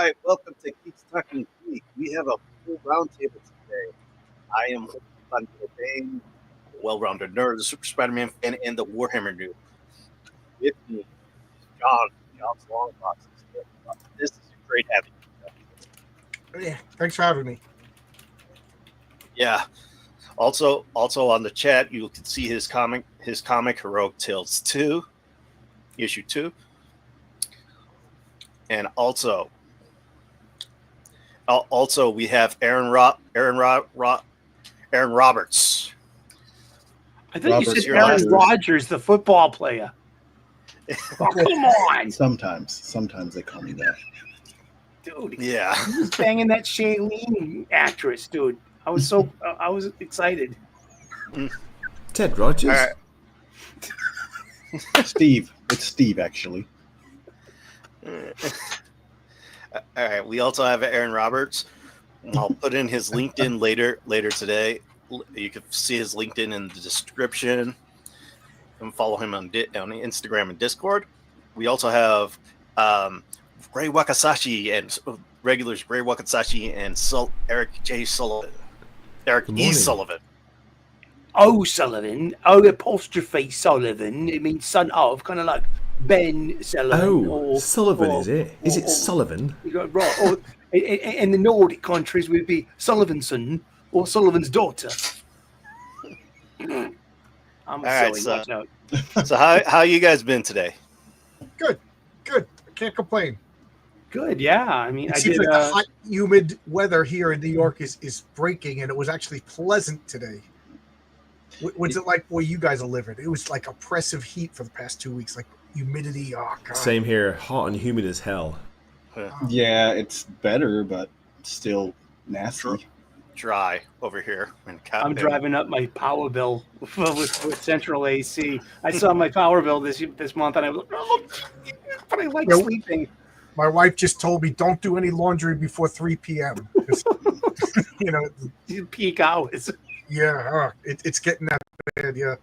right, welcome to Geeks Talking Geek. We have a full roundtable today. I am Van Bain, well-rounded nerd, the Super Spider-Man fan, and the Warhammer noob. With me, John's Long Boxes. This is great having you. Yeah, thanks for having me. Yeah. Also on the chat, you can see his comic Heroic Tales 2, issue 2. And also we have Aaron Roberts. I think you said Aaron Rodgers, the football player. Oh, come on. Sometimes they call me that. Dude. Yeah. He was banging that Shailene actress, dude. I was excited. Ted Rogers. All right. Steve. It's Steve, actually. All right. We also have Aaron Roberts. I'll put in his LinkedIn later today. You can see his LinkedIn in the description, and follow him on Instagram and Discord. We also have Ray Wakasashi and regulars Ray Wakasashi and Eric J. Sullivan. Eric E. Sullivan. Sullivan. Apostrophe Sullivan. It means son of, kind of like Ben Sullivan. Sullivan, is it? Is it Sullivan? Right. Or in the Nordic countries, would be Sullivan's son or Sullivan's daughter. I'm right, watch out. So how you guys been today? Good. I can't complain. Good, yeah. I mean, It seems like the hot, humid weather here in New York is breaking, and it was actually pleasant today. What's it like where you guys are living? It was like oppressive heat for the past 2 weeks, like humidity. Oh, God. Same here. Hot and humid as hell. Yeah, it's better, but still nasty. Dry over here. I'm driving up my power bill with central AC. I saw my power bill this month, and I was like, oh, but I like sleeping. My wife just told me don't do any laundry before 3 p.m. Peak hours. Yeah, it's getting that bad. Yeah.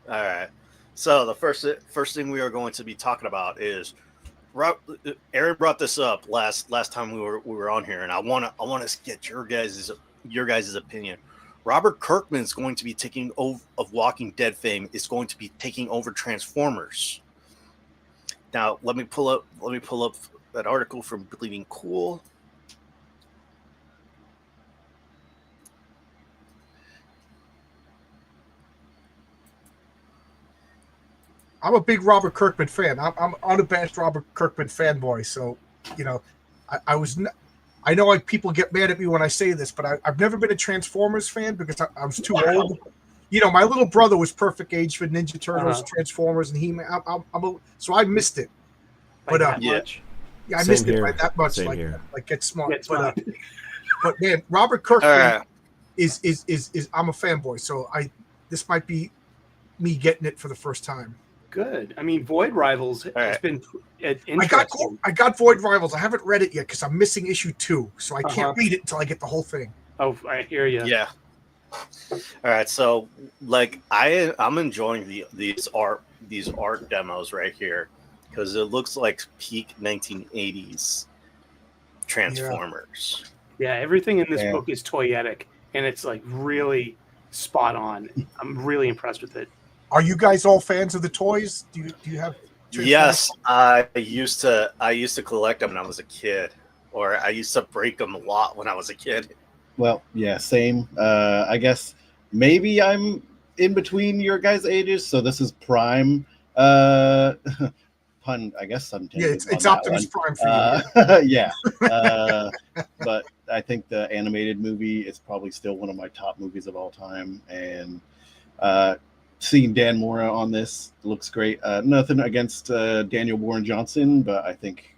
All right. So the first thing we are going to be talking about is Aaron brought this up last time we were on here, and I want to get your guys' opinion. Robert Kirkman is going to be taking over of Walking Dead fame. Is going to be taking over Transformers. Now let me pull up that article from Bleeding Cool. I'm a big Robert Kirkman fan. I'm unabashed Robert Kirkman fanboy. So, I know like people get mad at me when I say this, but I've never been a Transformers fan because I was too old. My little brother was perfect age for Ninja Turtles, Transformers, and He-Man. So I missed it. But I missed it by that much. Like get smart. But man, Robert Kirkman is I'm a fanboy. So this might be me getting it for the first time. Good. I mean, Void Rivals has been interesting. I got Void Rivals. I haven't read it yet because I'm missing issue 2, so I can't read it until I get the whole thing. Oh, I hear you. Yeah. All right. So, I'm enjoying these art demos right here because it looks like peak 1980s Transformers. Yeah, everything in this book is toyetic, and it's like really spot on. I'm really impressed with it. Are you guys all fans of the toys? Do you have? Yes, I used to collect them when I was a kid, or I used to break them a lot when I was a kid. Well, yeah, same. I guess maybe I'm in between your guys' ages, so this is prime. Pun, I guess. Yeah, it's Optimus Prime for you. Yeah, but I think the animated movie is probably still one of my top movies of all time, and seeing Dan Mora on this looks great. Nothing against Daniel Warren Johnson, but I think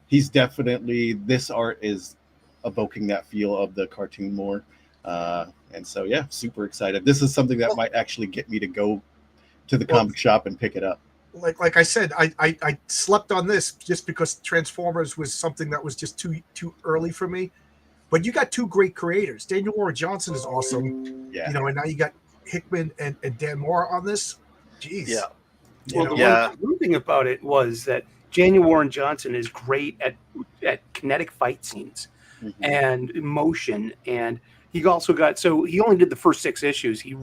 he's definitely, this art is evoking that feel of the cartoon more. And so, yeah, super excited. This is something that might actually get me to go to the comic shop and pick it up. Like I said, I slept on this just because Transformers was something that was just too early for me. But you got two great creators. Daniel Warren Johnson is awesome. Yeah. And now you got Hickman and Dan Mora on this. Jeez. Yeah. Well, the one thing about it was that Daniel Warren Johnson is great at kinetic fight scenes and emotion, and he also got he only did the first 6 issues. He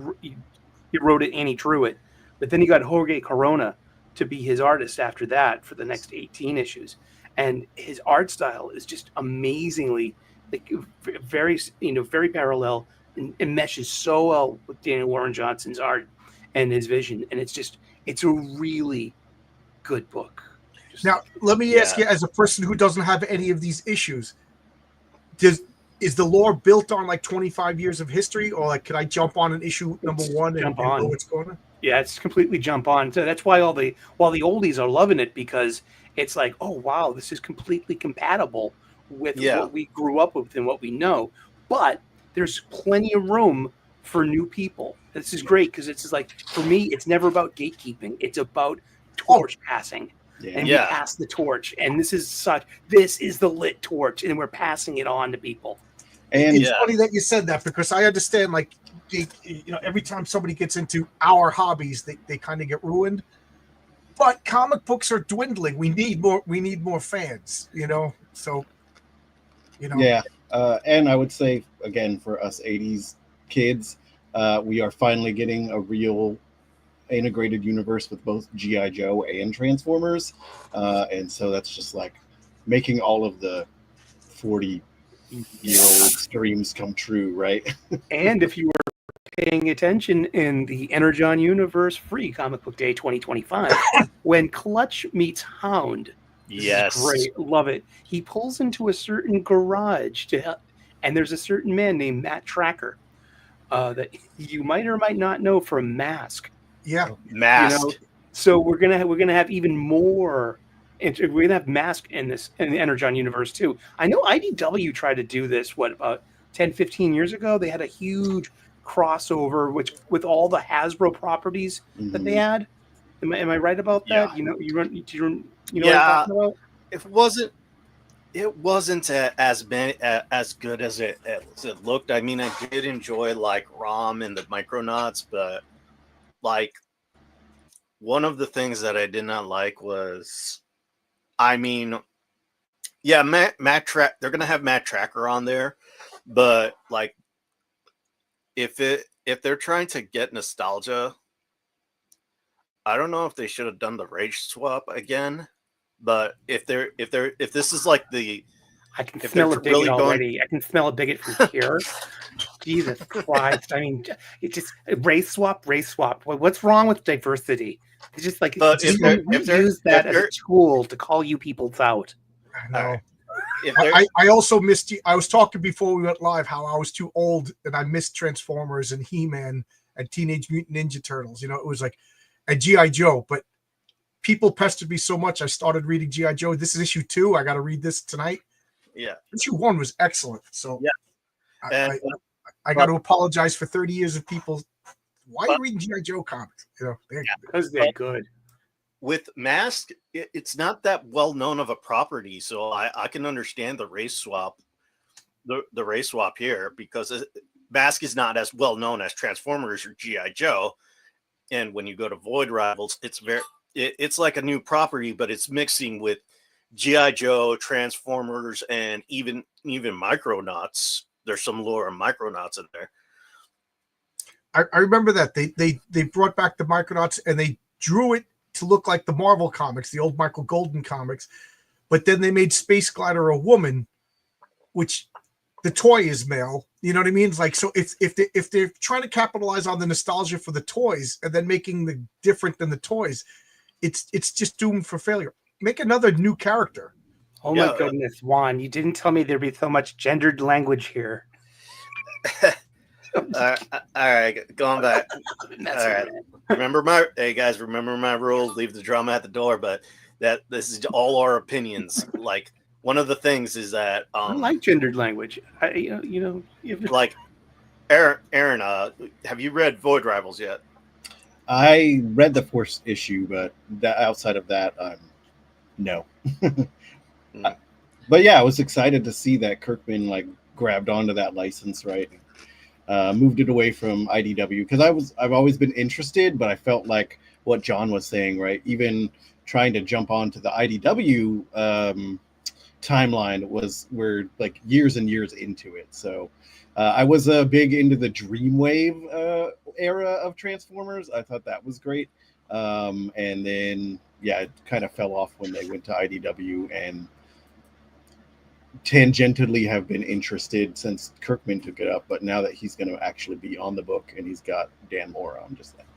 wrote it and he drew it, but then he got Jorge Corona to be his artist after that for the next 18 issues, and his art style is just amazingly very very parallel and it meshes so well with Daniel Warren Johnson's art and his vision, and it's a really good book. Now, let me ask you, as a person who doesn't have any of these issues, is the lore built on like 25 years of history, or like could I jump on an issue number 1 and know what's going on? Yeah, it's completely jump on. So that's why the oldies are loving it, because it's like, oh wow, this is completely compatible with what we grew up with and what we know. But there's plenty of room for new people. This is great because it's just like, for me, it's never about gatekeeping. It's about torch passing. And we pass the torch, and this is the lit torch, and we're passing it on to people. And it's funny that you said that, because I understand, like, every time somebody gets into our hobbies, they kind of get ruined. But comic books are dwindling. We need more fans, So, Yeah, and I would say again, for us '80s kids, we are finally getting a real integrated universe with both G.I. Joe and Transformers, and so that's just like making all of the 40-year-old dreams come true, right? And if you were paying attention in the Energon Universe Free Comic Book Day 2025, when Clutch meets Hound, yes, great, love it. He pulls into a certain garage and there's a certain man named Matt Tracker that you might or might not know from Mask. Yeah, Mask. So we're gonna have even more. We're gonna have Mask in the Energon universe too. I know IDW tried to do this about 10, 15 years ago. They had a huge crossover with all the Hasbro properties that they had. Am I right about that? Yeah. You know what I'm talking about? It wasn't as good as it looked. I mean, I did enjoy like ROM and the Micronauts, but like, one of the things that I did not like was, I mean, Matt they're gonna have Matt Tracker on there, but like, if they're trying to get nostalgia, I don't know if they should have done the Rage Swap again. But if this is like I can smell a bigot already. I can smell a bigot from here. Jesus Christ! I mean, it just race swap. What's wrong with diversity? It's just like, but if use that as a tool to call you people out. I know. I also missed you. I was talking before we went live how I was too old and I missed Transformers and He-Man and Teenage Mutant Ninja Turtles. It was like a G.I. Joe, but people pestered me so much. I started reading G.I. Joe. This is issue 2. I got to read this tonight. Yeah. Issue 1 was excellent. So yeah. I got to apologize for 30 years of people. Why are you reading G.I. Joe comics? Because they're good. With Mask, it's not that well known of a property, so I can understand the race swap, the race swap here, because Mask is not as well known as Transformers or G.I. Joe. And when you go to Void Rivals, it's like a new property, but it's mixing with G.I. Joe, Transformers, and even Micronauts. There's some lore of Micronauts in there. I remember that they brought back the Micronauts and they drew it to look like the Marvel comics, the old Michael Golden comics, but then they made Space Glider a woman, which the toy is male. You know what I mean? It's like, so if they're trying to capitalize on the nostalgia for the toys and then making the different than the toys, it's just doomed for failure. Make another new character. Oh my goodness, Juan! You didn't tell me there'd be so much gendered language here. All right, going back. All right, remember my rule: leave the drama at the door. But this is all our opinions. Like, one of the things is that I like gendered language. Like, Aaron, have you read Void Rivals yet? I read the first issue, but outside of that, no. But yeah, I was excited to see that Kirkman like grabbed onto that license, right? moved it away from IDW because I've always been interested, but I felt like what John was saying, right? Even trying to jump onto the IDW timeline we're like years and years into it. So I was big into the Dreamwave era of Transformers. I thought that was great. And then, yeah, it kind of fell off when they went to IDW, and tangentially have been interested since Kirkman took it up. But now that he's going to actually be on the book and he's got Dan Mora, I'm just like,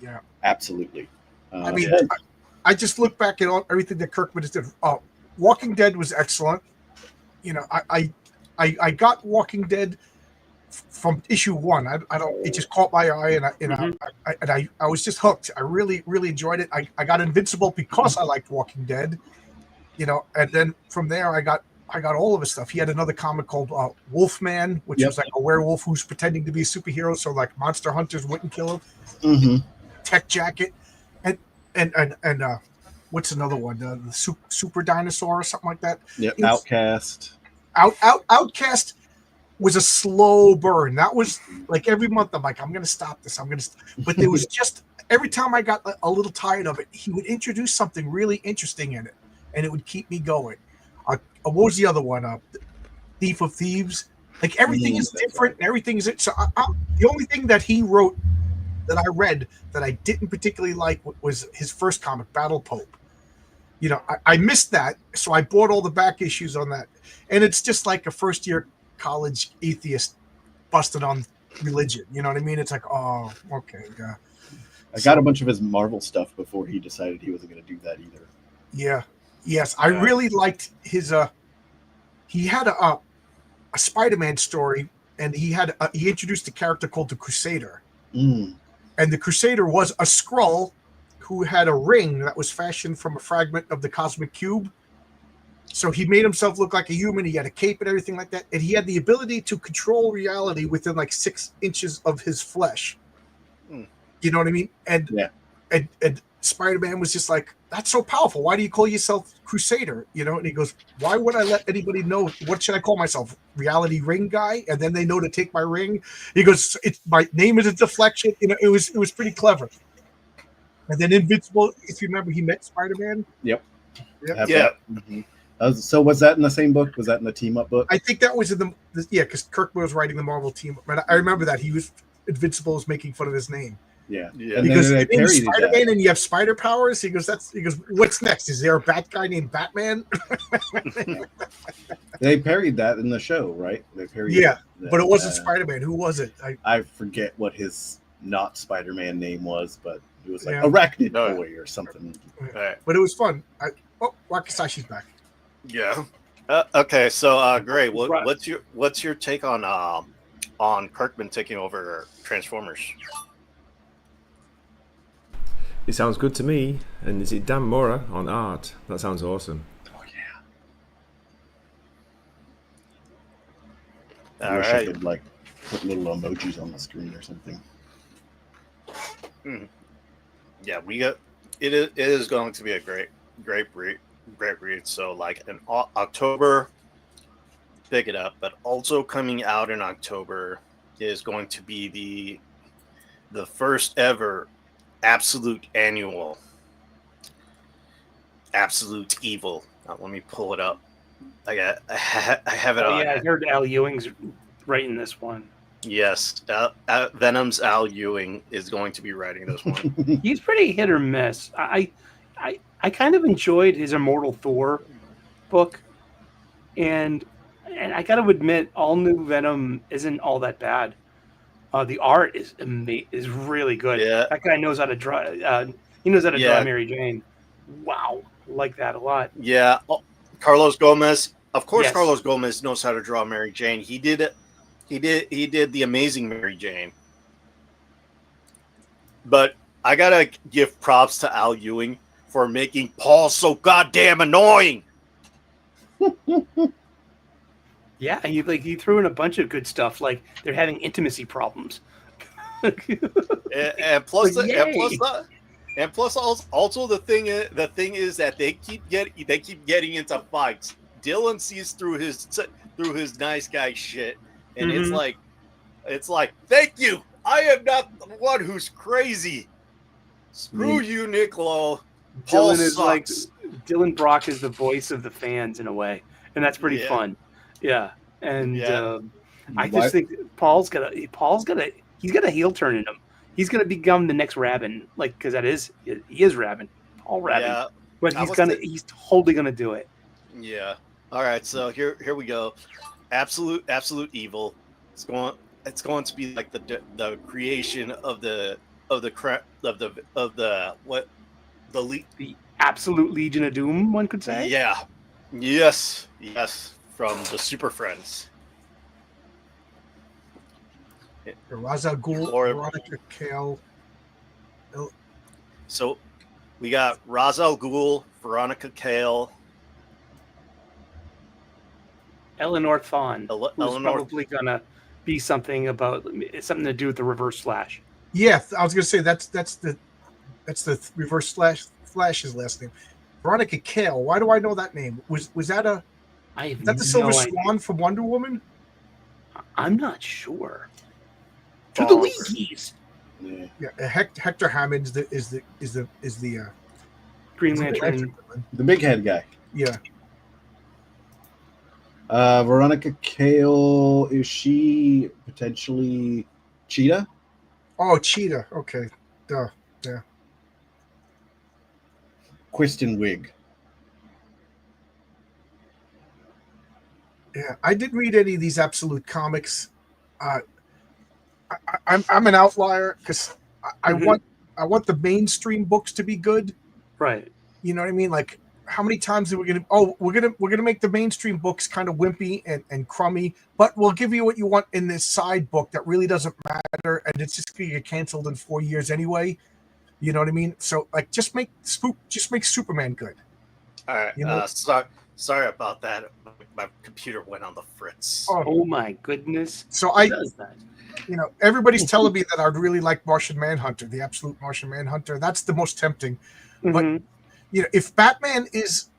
yeah, absolutely. I mean, I just look back at everything that Kirkman has done. Walking Dead was excellent. You know, I got Walking Dead from issue 1. I don't. It just caught my eye, and I was just hooked. I really enjoyed it. I got Invincible because I liked Walking Dead. You know, and then from there I got all of his stuff. He had another comic called Wolfman, which was like a werewolf who's pretending to be a superhero, so like monster hunters wouldn't kill him. Mm-hmm. Tech Jacket, and what's another one? The Super Dinosaur or something like that. Yep. Outcast. Outcast was a slow burn. That was like every month I'm like, I'm going to stop this. But there was just every time I got a little tired of it, he would introduce something really interesting in it, and it would keep me going. What was the other one? Thief of Thieves. Like everything is different. And everything is so. The only thing that he wrote that I read that I didn't particularly like was his first comic, Battle Pope. You know, I missed that, so I bought all the back issues on that, and it's just like a first-year college atheist busted on religion. You know what I mean? It's like, oh, okay, yeah. I got a bunch of his Marvel stuff before he decided he wasn't going to do that either. Yeah. Yes, I really liked his. He had a Spider-Man story, and he introduced a character called the Crusader, and the Crusader was a Skrull who had a ring that was fashioned from a fragment of the cosmic cube. So he made himself look like a human. He had a cape and everything like that, and he had the ability to control reality within like 6 inches of his flesh. You know what I mean? And Spider-Man was just like, that's so powerful. Why do you call yourself Crusader? You know, and he goes, why would I let anybody know? What should I call myself? Reality ring guy? And then they know to take my ring. He goes, my name is a deflection. You know, it was pretty clever. And then Invincible, if you remember, he met Spider-Man. Yep. Yeah. Mm-hmm. So was that in the same book? Was that in the team up book? I think that was in because Kirkman was writing the Marvel team up. And I remember that Invincible was making fun of his name. Yeah. And he goes, Spider-Man and you have spider powers? He goes, what's next? Is there a bat guy named Batman? They parried that in the show, right? They parried that, but it wasn't Spider-Man. Who was it? I forget what his not Spider-Man name was, but it was like Arachnid Boy or something. Right. But it was fun. Wakasashi's back. Yeah. Okay, so Gray, what's your take on Kirkman taking over Transformers? It sounds good to me. And is it Dan Mora on art? That sounds awesome. Oh yeah. All wish right. I could like put little emojis on the screen or something. Yeah, it is going to be a great read. So like in October, pick it up. But also coming out in October is going to be the first ever Absolute Annual Absolute Evil. Let me pull it up. I have it on. Yeah, I heard Al Ewing's writing this one. Yes, Venom's Al Ewing is going to be writing this one. He's pretty hit or miss. I kind of enjoyed his Immortal Thor book, and I got to admit, all new Venom isn't all that bad. The art is really good. Yeah. That guy knows how to draw. He knows how to draw Mary Jane. Wow, I like that a lot. Yeah, Carlos Gomez. Of course, Yes. Carlos Gomez knows how to draw Mary Jane. He did it. He did the Amazing Mary Jane. But I gotta give props to Al Ewing for making Paul so goddamn annoying. Yeah, he threw in a bunch of good stuff, like they're having intimacy problems. and plus also the thing is that they keep getting into fights. Dylan sees through his nice guy shit, and it's like It's like, thank you. I am not the one who's crazy. Screw you, Nick Lowe. Paul Dylan is like sucks. Dylan Brock is the voice of the fans in a way, and that's pretty Yeah. fun. Yeah, and Yeah. I just think he's got a heel turn in him. He's gonna become the next Rabin, like because he is Rabin, Paul Rabin. Yeah. But he's totally gonna do it. Yeah. All right. So here we go. Absolute evil. It's going to be like the creation of the Absolute Legion of Doom, one could say. Yeah. Yes. From the Super Friends. Ra's al Ghul, Veronica Cale. So we got Ra's al Ghul, Veronica Cale, Eleanor Thawne, who's Eleanor probably gonna be something to do with the Reverse Flash. Yeah, I was gonna say that's the Reverse Flash's last name. Veronica Cale. Why do I know that name? Was that the Silver Swan from Wonder Woman? I'm not sure. To the Winkies. Yeah, Hector Hammond is the Green Lantern. The big head guy. Yeah. Veronica Cale, is she potentially Cheetah? Oh, Cheetah. Okay. Duh. Yeah. Kristen Wiig. Yeah. I didn't read any of these Absolute comics. I'm an outlier because I want the mainstream books to be good. Right. You know what I mean? Like, how many times are we gonna? Oh, we're gonna make the mainstream books kind of wimpy and crummy, but we'll give you what you want in this side book that really doesn't matter, and it's just gonna get canceled in 4 years anyway. You know what I mean? So, like, just make Superman good. All right. You know? Sorry about that. My computer went on the fritz. Oh my goodness! So Who does that? Everybody's telling me that I'd really like Martian Manhunter, the Absolute Martian Manhunter. That's the most tempting. But if Batman is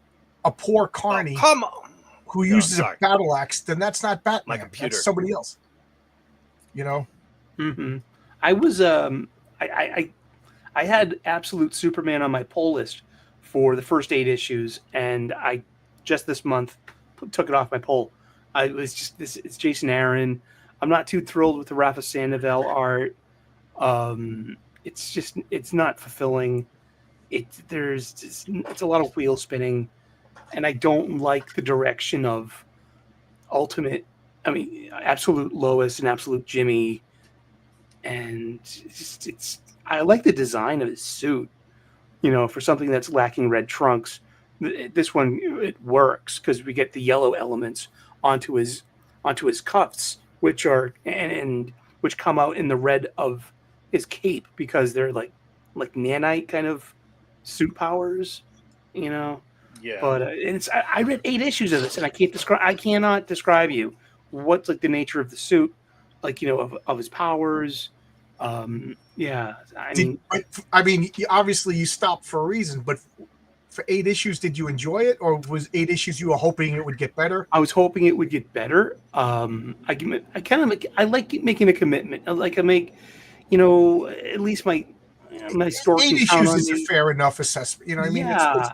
a poor carny Come on. who uses a battle axe, then that's not Batman. My computer. That's somebody else. I was I had Absolute Superman on my poll list for the first 8 issues, and I just this month took it off my poll. It's Jason Aaron. I'm not too thrilled with the Rafa Sandoval art. It's not fulfilling. It's a lot of wheel spinning, and I don't like the direction of Absolute Lois and Absolute Jimmy, and I like the design of his suit. For something that's lacking red trunks, this one it works because we get the yellow elements onto his cuffs, which are and which come out in the red of his cape because they're like nanite kind of suit powers, Yeah. But I read 8 issues of this, and I cannot describe you what's like the nature of the suit, of his powers. Obviously you stopped for a reason, but for 8 issues, did you enjoy it, or was 8 issues you were hoping it would get better? I was hoping it would get better. I like making a commitment. I make, at least my store. 8 issues is a fair enough assessment. You know what I mean? Yeah,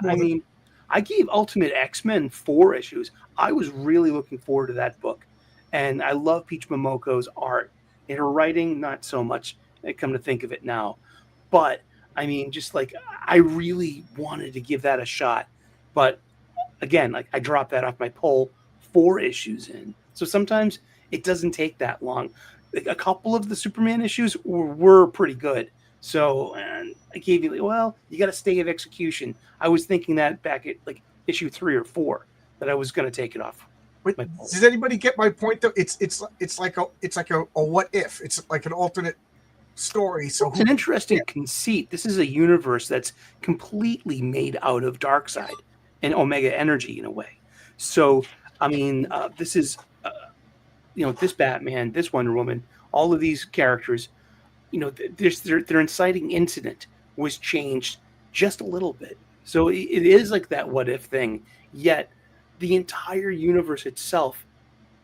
I gave Ultimate X-Men 4 issues. I was really looking forward to that book, and I love Peach Momoko's art. In her writing, not so much. I come to think of it now, but I really wanted to give that a shot. But again, I dropped that off my poll 4 issues in. So sometimes it doesn't take that long. A couple of the Superman issues were pretty good. So and I gave you, you got to stay of execution. I was thinking that back at issue 3 or 4 that I was going to take it off. But does anybody get my point though? It's like a what if? It's like an alternate story. So it's an interesting conceit. This is a universe that's completely made out of Darkseid and Omega Energy in a way. So this is this Batman, this Wonder Woman, all of these characters, their inciting incident was changed just a little bit. So it is like that what if thing. Yet the entire universe itself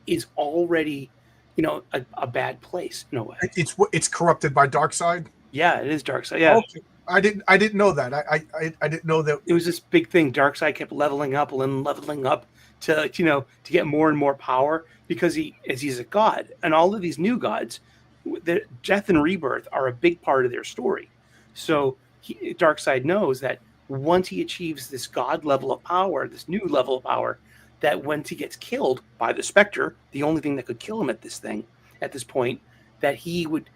is already a bad place in a way. It's corrupted by Darkseid. Yeah, it is Darkseid. Yeah. Okay. I didn't know that. I didn't know that. It was this big thing. Darkseid kept leveling up and leveling up to to get more and more power because he's a god, and all of these new gods, the death and rebirth are a big part of their story. So Darkseid knows that once he achieves this god level of power, this new level of power, that once he gets killed by the Spectre, the only thing that could kill him at this point, that he would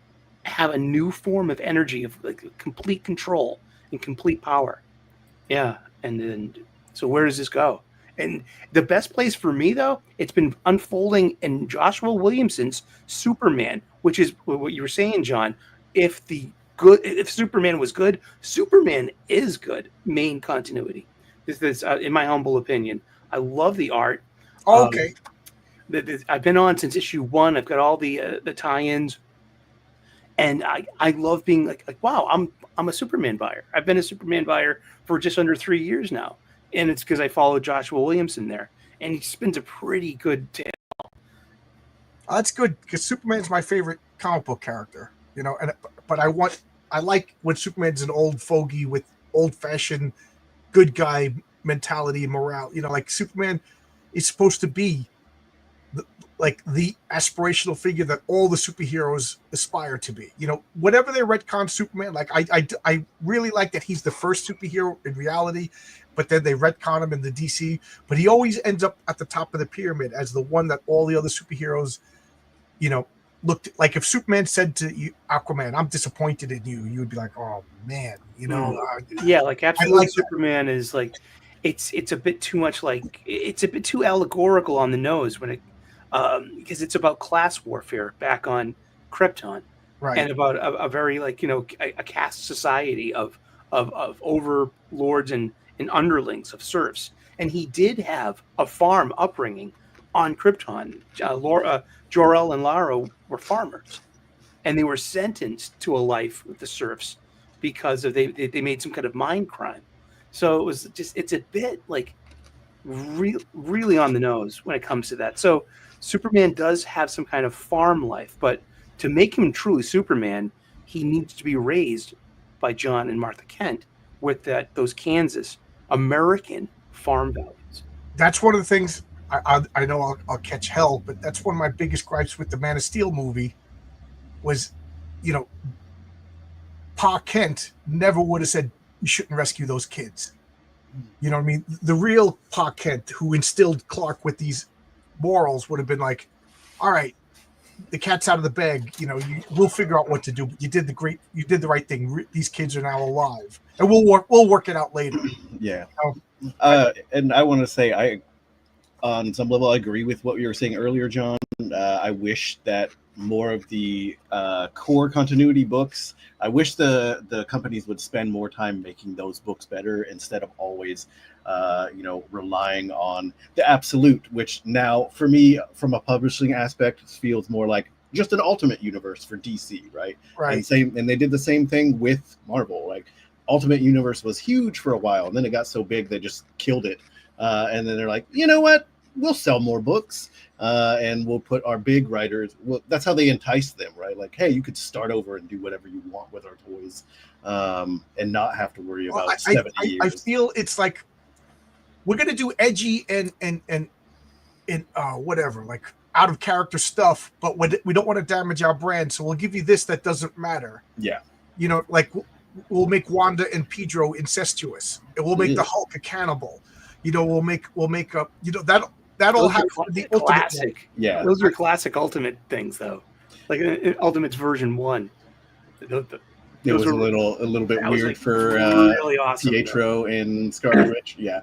have a new form of energy of like complete control and complete power. Yeah. And then, so where does this go? And the best place for me, though, it's been unfolding in Joshua Williamson's Superman, which is what you were saying, John. If Superman was good, Superman is good. Main continuity. This is, in my humble opinion. I love the art. Okay. I've been on since issue 1. I've got all the tie-ins, and I love being like wow, I'm a Superman buyer. I've been a Superman buyer for just under 3 years now, and it's because I follow Joshua Williamson there, and he spins a pretty good tale. That's good because Superman's my favorite comic book character. But I like when Superman's an old fogey with old-fashioned good guy mentality and morale. Like Superman is supposed to be the aspirational figure that all the superheroes aspire to be. Whatever they retcon Superman, like I really like that he's the first superhero in reality, but then they retcon him in the DC. But he always ends up at the top of the pyramid as the one that all the other superheroes, looked like. If Superman said to you, Aquaman, "I'm disappointed in you," you would be like, "Oh man," Yeah, like absolutely. like Superman is like, it's a bit too much. Like it's a bit too allegorical on the nose when it. Because it's about class warfare back on Krypton, right? And about a very a caste society of overlords and underlings of serfs. And he did have a farm upbringing on Krypton. Jor-El and Lara were farmers, and they were sentenced to a life with the serfs because they made some kind of mind crime. So it's a bit like really on the nose when it comes to that. So Superman does have some kind of farm life, but to make him truly Superman, he needs to be raised by John and Martha Kent with those Kansas American farm values. That's one of the things I know I'll catch hell, but that's one of my biggest gripes with the Man of Steel movie was, Pa Kent never would have said you shouldn't rescue those kids. You know what I mean? The real Pa Kent who instilled Clark with these morals would have been like, all right, the cat's out of the bag, we'll figure out what to do, but you did the right thing. These kids are now alive, and we'll work it out later. Yeah. And I want to say, on some level, I agree with what you were saying earlier, John. I wish that more of the core continuity books, I wish the companies would spend more time making those books better instead of always relying on the absolute, which now for me from a publishing aspect feels more like just an Ultimate Universe for DC, right? And they did the same thing with Marvel. Like Ultimate Universe was huge for a while, and then it got so big they just killed it, and then they're like, you know what, we'll sell more books, and we'll put our big writers. Well, that's how they entice them, right? Like, hey, you could start over and do whatever you want with our toys, and not have to worry about 70 years. I feel it's like we're gonna do edgy and whatever, like out of character stuff, but we don't want to damage our brand, so we'll give you this that doesn't matter. Yeah, like we'll make Wanda and Pedro incestuous, and we'll make the Hulk a cannibal. We'll make a that'll happen in the classic. Ultimate. Yeah, those are classic Ultimate things, though. Like Ultimate's version 1. It was a little bit weird for really awesome, Pietro and Scarlet Witch. Yeah,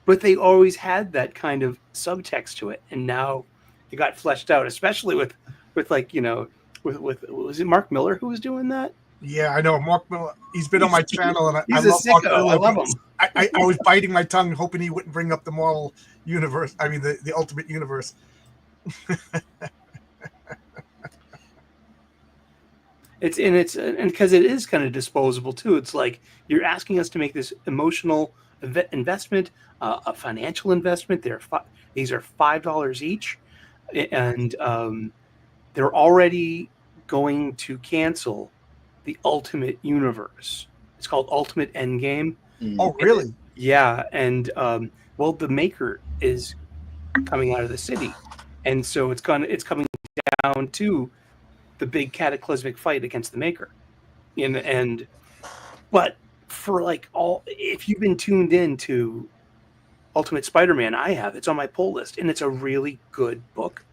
but they always had that kind of subtext to it, and now it got fleshed out, especially with was it Mark Miller who was doing that? Yeah, I know Mark Miller. He's been on my channel, and I love Mark Miller. I love him. I was biting my tongue, hoping he wouldn't bring up the Marvel Universe. I mean, the Ultimate Universe. It's because it is kind of disposable too. It's like you're asking us to make this emotional investment, a financial investment. These are $5 each, and they're already going to cancel the Ultimate Universe. It's called Ultimate Endgame. Oh, really? Yeah, and well, the Maker is coming out of the city, and so it's coming down to the big cataclysmic fight against the Maker. But for like if you've been tuned in to Ultimate Spider-Man, I have. It's on my pull list, and it's a really good book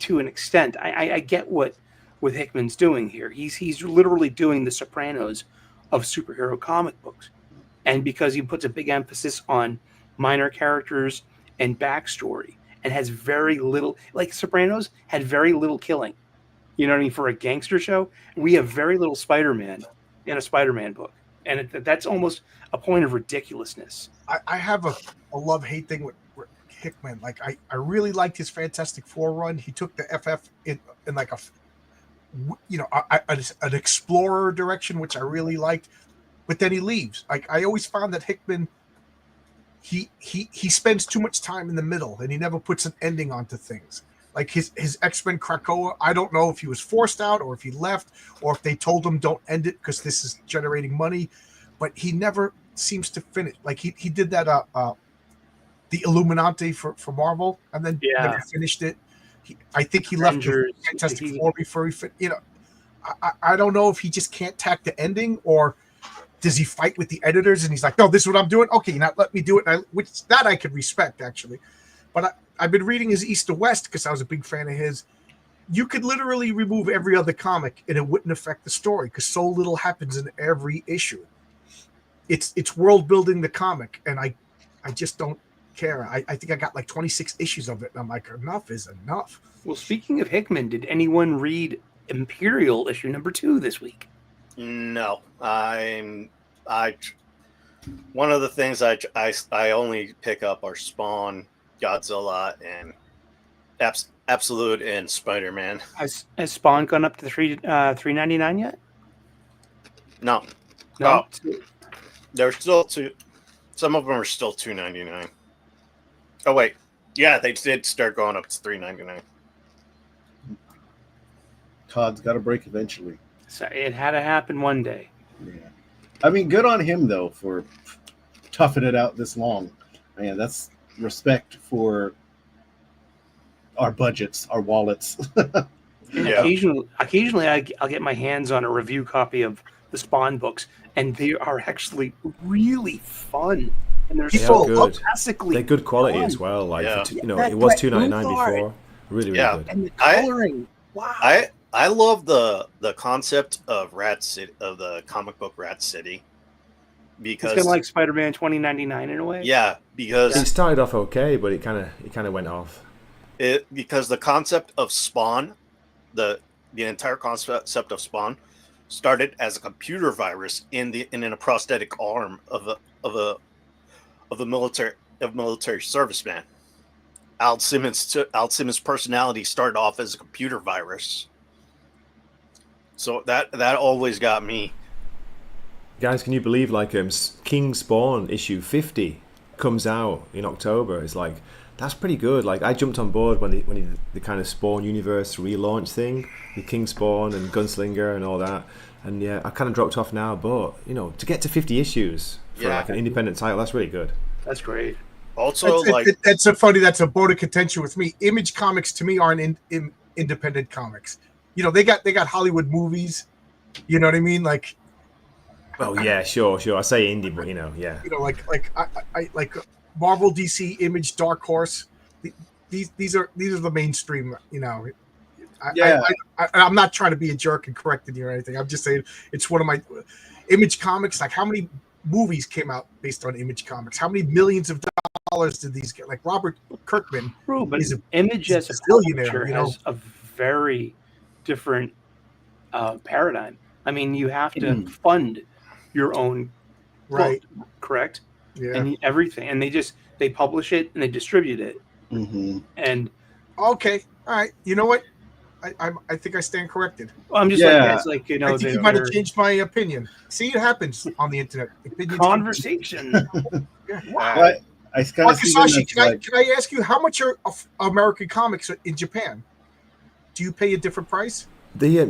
to an extent. I get what Hickman's doing here. He's literally doing the Sopranos of superhero comic books, and because he puts a big emphasis on minor characters and backstory, and has very little, like Sopranos had very little killing. You know what I mean? For a gangster show, we have very little Spider-Man in a Spider-Man book, and that's almost a point of ridiculousness. I have a love-hate thing with Hickman. Like I really liked his Fantastic Four run. He took the FF in like an explorer direction, which I really liked. But then he leaves. Like I always found that Hickman, he spends too much time in the middle, and he never puts an ending onto things. Like his X-Men Krakoa, I don't know if he was forced out or if he left or if they told him don't end it because this is generating money, but he never seems to finish. Like he did that the Illuminati for Marvel, and then never finished it. I think he left the Fantastic Four before he fit. You know, I don't know if he just can't tack the ending, or does he fight with the editors and he's like, no, this is what I'm doing. Okay, now let me do it. Which that I could respect actually, but I've been reading his East to West because I was a big fan of his. You could literally remove every other comic and it wouldn't affect the story because so little happens in every issue. It's world building the comic, and I just don't care. I think I got like 26 issues of it, and I'm like, enough is enough. Well, speaking of Hickman, did anyone read Imperial issue number 2 this week? No, one of the things I only pick up are Spawn, Godzilla, and Absolute and Spider-Man. Has Spawn gone up to $3.99 yet? No. No. They're still two. Some of them are still $2.99. Oh wait, yeah, they did start going up to $3.99. Todd's got to break eventually. So it had to happen one day. Yeah, I mean, good on him though for toughing it out this long. Man, that's respect for our budgets, our wallets. Yeah. Occasionally, I'll get my hands on a review copy of the Spawn books, and they are actually really fun. And they're they're good quality as well. Like it was $2.99 before. Really good. And the coloring, wow. I love the concept of Rat City, of the comic book Rat City, because it's kind of like Spider-Man 2099 in a way. Yeah, because it started off okay, but it kind of went off. Because the concept of Spawn, the entire concept of Spawn, started as a computer virus in a prosthetic arm of a military serviceman. Al Simmons' personality started off as a computer virus. So that always got me. Guys, can you believe King Spawn issue 50 comes out in October? It's like, that's pretty good. Like I jumped on board when the kind of Spawn universe relaunch thing with King Spawn and Gunslinger and all that. And yeah, I kind of dropped off now, but to get to 50 issues for like an independent title, that's really good. That's great. Also, that's so funny. That's a bone of contention with me. Image Comics to me aren't independent comics. They got Hollywood movies. You know what I mean? Like, oh yeah, sure. I say indie, but yeah. I like Marvel, DC, Image, Dark Horse. These are the mainstream. I'm not trying to be a jerk and correcting you or anything. I'm just saying it's one of my Image Comics. Like, how many movies came out based on Image Comics? How many millions of dollars did these get? Like Robert Kirkman is Image as a billionaire, has a very different paradigm. I mean, you have to fund your own book, correct? Yeah. And everything, and they publish it and they distribute it. Mm-hmm. And okay, all right. You know what? I think I stand corrected. Well, I'm just I think you might have changed my opinion. See, it happens on the internet. Conversation. Wow. Wakasashi, can I ask you how much are American comics in Japan? do you pay a different price? They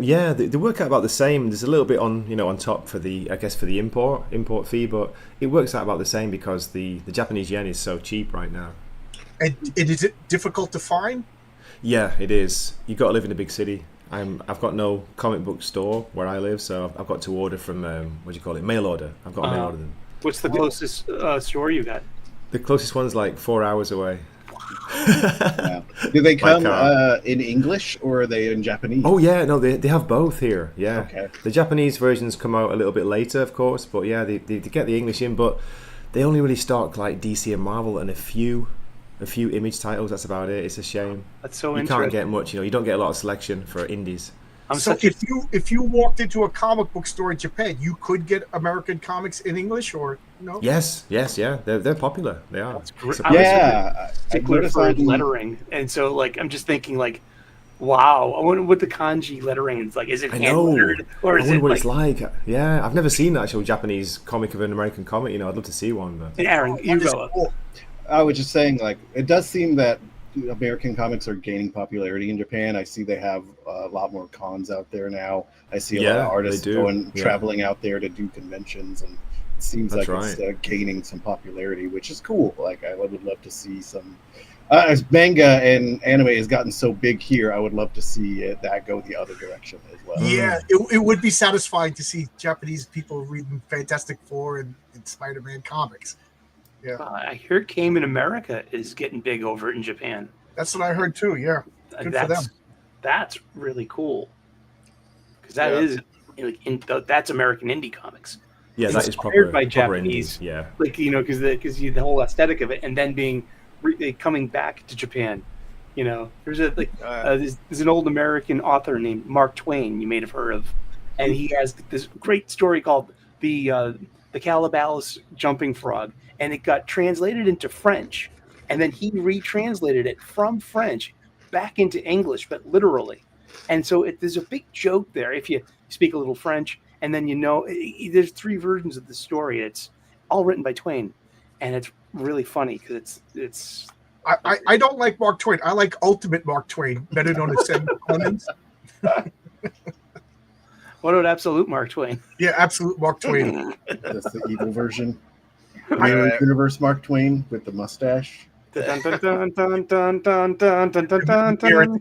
work out about the same. There's a little bit on top for the import fee, but it works out about the same because the Japanese yen is so cheap right now. And is it difficult to find? Yeah, it is. You got to live in a big city. I've got no comic book store where I live, so I've got to order from mail order. I've got to mail order them. What's the closest store you got? The closest one's like 4 hours away. Yeah. Do they come in English or are they in Japanese? Oh yeah, no, they have both here. Yeah, Okay. The Japanese versions come out a little bit later, of course, but yeah, they get the English in, but they only really stock like DC and Marvel and a few Image titles. That's about it. It's a shame. That's so You interesting. can't get much. You don't get a lot of selection for indies. If you walked into a comic book store in Japan, you could get American comics in English, or no? Yes, yeah, they're popular. They are. That's great. Yeah, I Particular noticed for on- lettering, and so like I'm just thinking like, wow, I wonder what the kanji lettering is like. Is it I hand know. lettered or I is wonder it what like? it's like. Yeah, I've never seen an actual Japanese comic of an American comic. I'd love to see one. But Aaron, you That is go. cool. I was just saying, like, it does seem that American comics are gaining popularity in Japan. I see they have a lot more cons out there now. I see a lot of artists they do. traveling out there to do conventions, and it seems That's like it's right. gaining some popularity, which is cool. Like, I would love to see some. As manga and anime has gotten so big here, I would love to see that go the other direction as well. Yeah, it would be satisfying to see Japanese people reading Fantastic Four and Spider-Man comics. Yeah, I hear Came in America is getting big over in Japan. that's what I heard too. Yeah, good for them. That's really cool because that Yeah. is that's American indie comics. yeah, that is Inspired proper by proper Japanese. indies. Yeah. Like because the whole aesthetic of it, and then being coming back to Japan. There's there's an old American author named Mark Twain. You may have heard of, and he has this great story called the Calabalis Jumping Frog, and it got translated into French, and then he retranslated it from French back into English, but literally. And so there's a big joke there if you speak a little French, and then there's 3 versions of the story. It's all written by Twain, and it's really funny because it's. I don't like Mark Twain. I like Ultimate Mark Twain, better known as Samuel Clemens. What about Absolute Mark Twain? Yeah, absolute Mark Twain. That's the evil version. Mirror Universe Mark Twain with the mustache. Dun, dun, dun, dun, dun, dun, dun, dun, dun, dun.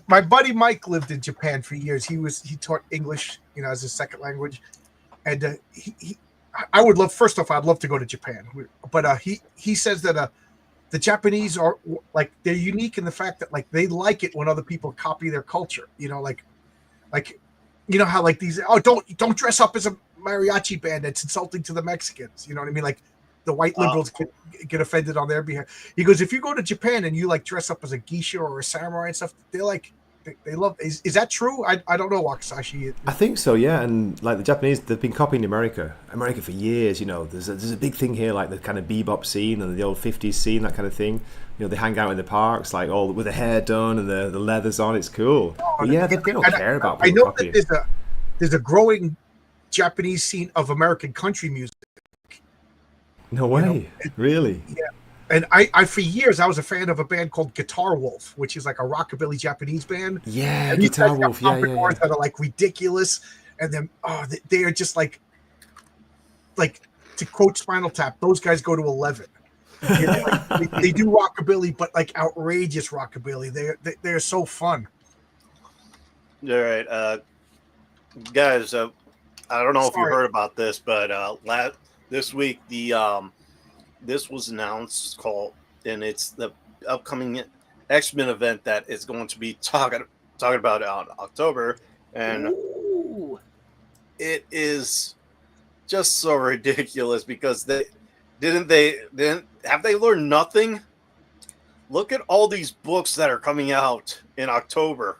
My buddy Mike lived in Japan for years. He taught English, as a second language, and I would love. First off, I'd love to go to Japan, but he says that the Japanese are like they're unique in the fact that like they like it when other people copy their culture. Like how like these don't dress up as a mariachi band. It's insulting to the Mexicans. You know what I mean? Like the white liberals get offended on their behalf. He goes, if you go to Japan and you like dress up as a geisha or a samurai and stuff, they're like they love. Is that true? I don't know, Wakasashi. I think so, yeah. And like the Japanese, they've been copying America for years. There's a big thing here, like the kind of bebop scene and the old 50s scene, that kind of thing. They hang out in the parks, like all with the hair done and the leathers on. It's cool. But yeah, they don't care about people I know copying. that there's a growing Japanese scene of American country music. No way, really? Yeah. And I for years I was a fan of a band called Guitar Wolf, which is like a rockabilly Japanese band. Yeah, and Guitar Wolf. Yeah. That are like ridiculous, and then they are just like to quote Spinal Tap, those guys go to 11. They do rockabilly, but like outrageous rockabilly. They're so fun. All right, guys. I don't know if you heard about this, but this week this was announced, and it's the upcoming X-Men event that is going to be talking about in October, and Ooh. it is just so ridiculous because have they learned nothing? Look at all these books that are coming out in October.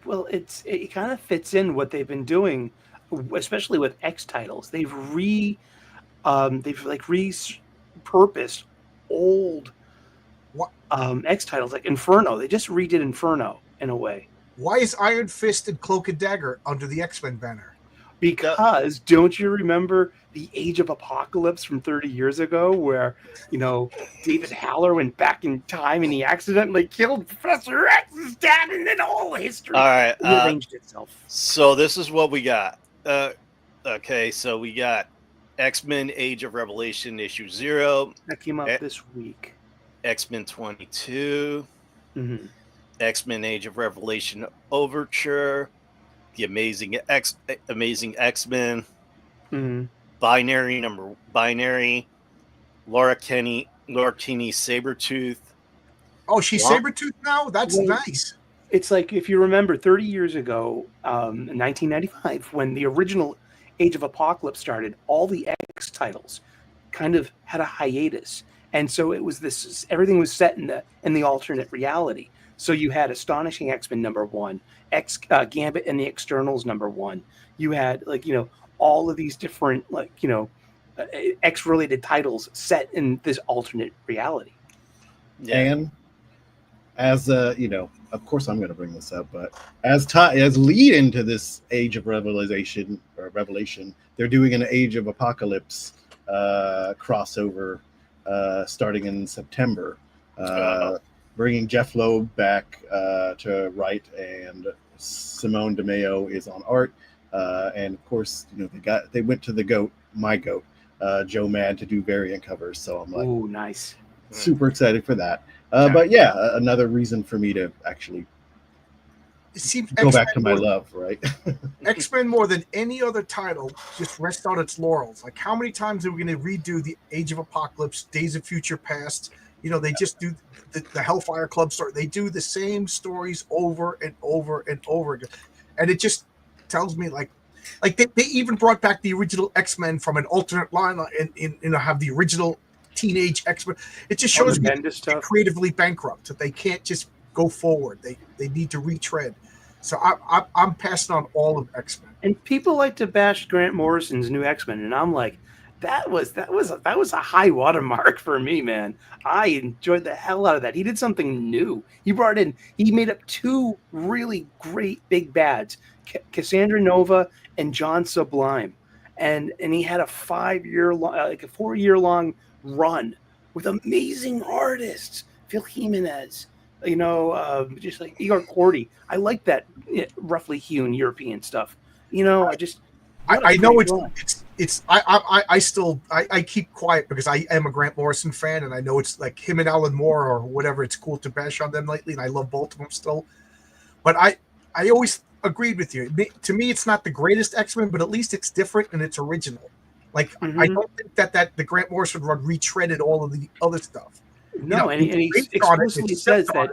Well, it kind of fits in what they've been doing, especially with X titles. They've repurposed old X titles like Inferno. They just redid Inferno in a way. Why is Iron Fist and Cloak and Dagger under the X-Men banner? Because don't you remember the Age of Apocalypse from 30 years ago where, David Haller went back in time and he accidentally killed Professor X's dad and then all history rearranged itself. So this is what we got. Okay, so we got X-Men Age of Revelation issue 0. That came out this week. X-Men 22. Mm-hmm. X-Men Age of Revelation Overture. The Amazing X-Men, Binary, Laura Kinney Sabretooth. Oh, she's Sabretooth now? That's nice. It's like, if you remember 30 years ago, in 1995, when the original Age of Apocalypse started, all the X titles kind of had a hiatus. And so it was everything was set in the alternate reality. So you had Astonishing X-Men #1, Gambit and the Externals #1. You had all of these different X-related titles set in this alternate reality. Yeah. And as of course I'm going to bring this up, but as lead into this Age of Revelation, they're doing an Age of Apocalypse crossover starting in September. Bringing Jeff Loeb back to write, and Simone DeMeo is on art, and of course, they went to the goat, my goat, Joe Mad, to do variant covers. So I'm like, ooh, nice, super excited for that. But yeah, another reason for me to actually go back to my love, right? X-Men, more than any other title, just rests on its laurels. Like, how many times are we going to redo the Age of Apocalypse, Days of Future Past? They just do the Hellfire Club story. They do the same stories over and over and over again. And it just tells me like they even brought back the original X-Men from an alternate line and have the original teenage X-Men. It just shows me they're creatively bankrupt, that they can't just go forward. They need to retread. So I'm passing on all of X-Men. And people like to bash Grant Morrison's new X-Men, and I'm like, that was a high watermark for me, man. I enjoyed the hell out of that. He did something new. He made up 2 really great big bads, Cassandra Nova and John Sublime, and he had a 4-year long run with amazing artists, Phil Jimenez, just like Igor Cordy. I like that roughly hewn European stuff. I know I keep quiet because I am a Grant Morrison fan, and I know it's like him and Alan Moore or whatever. It's cool to bash on them lately, and I love both of them still. But I always agreed with you. To me, it's not the greatest X-Men, but at least it's different and it's original. Like, I don't think that the Grant Morrison run retreaded all of the other stuff. No, and he explicitly says that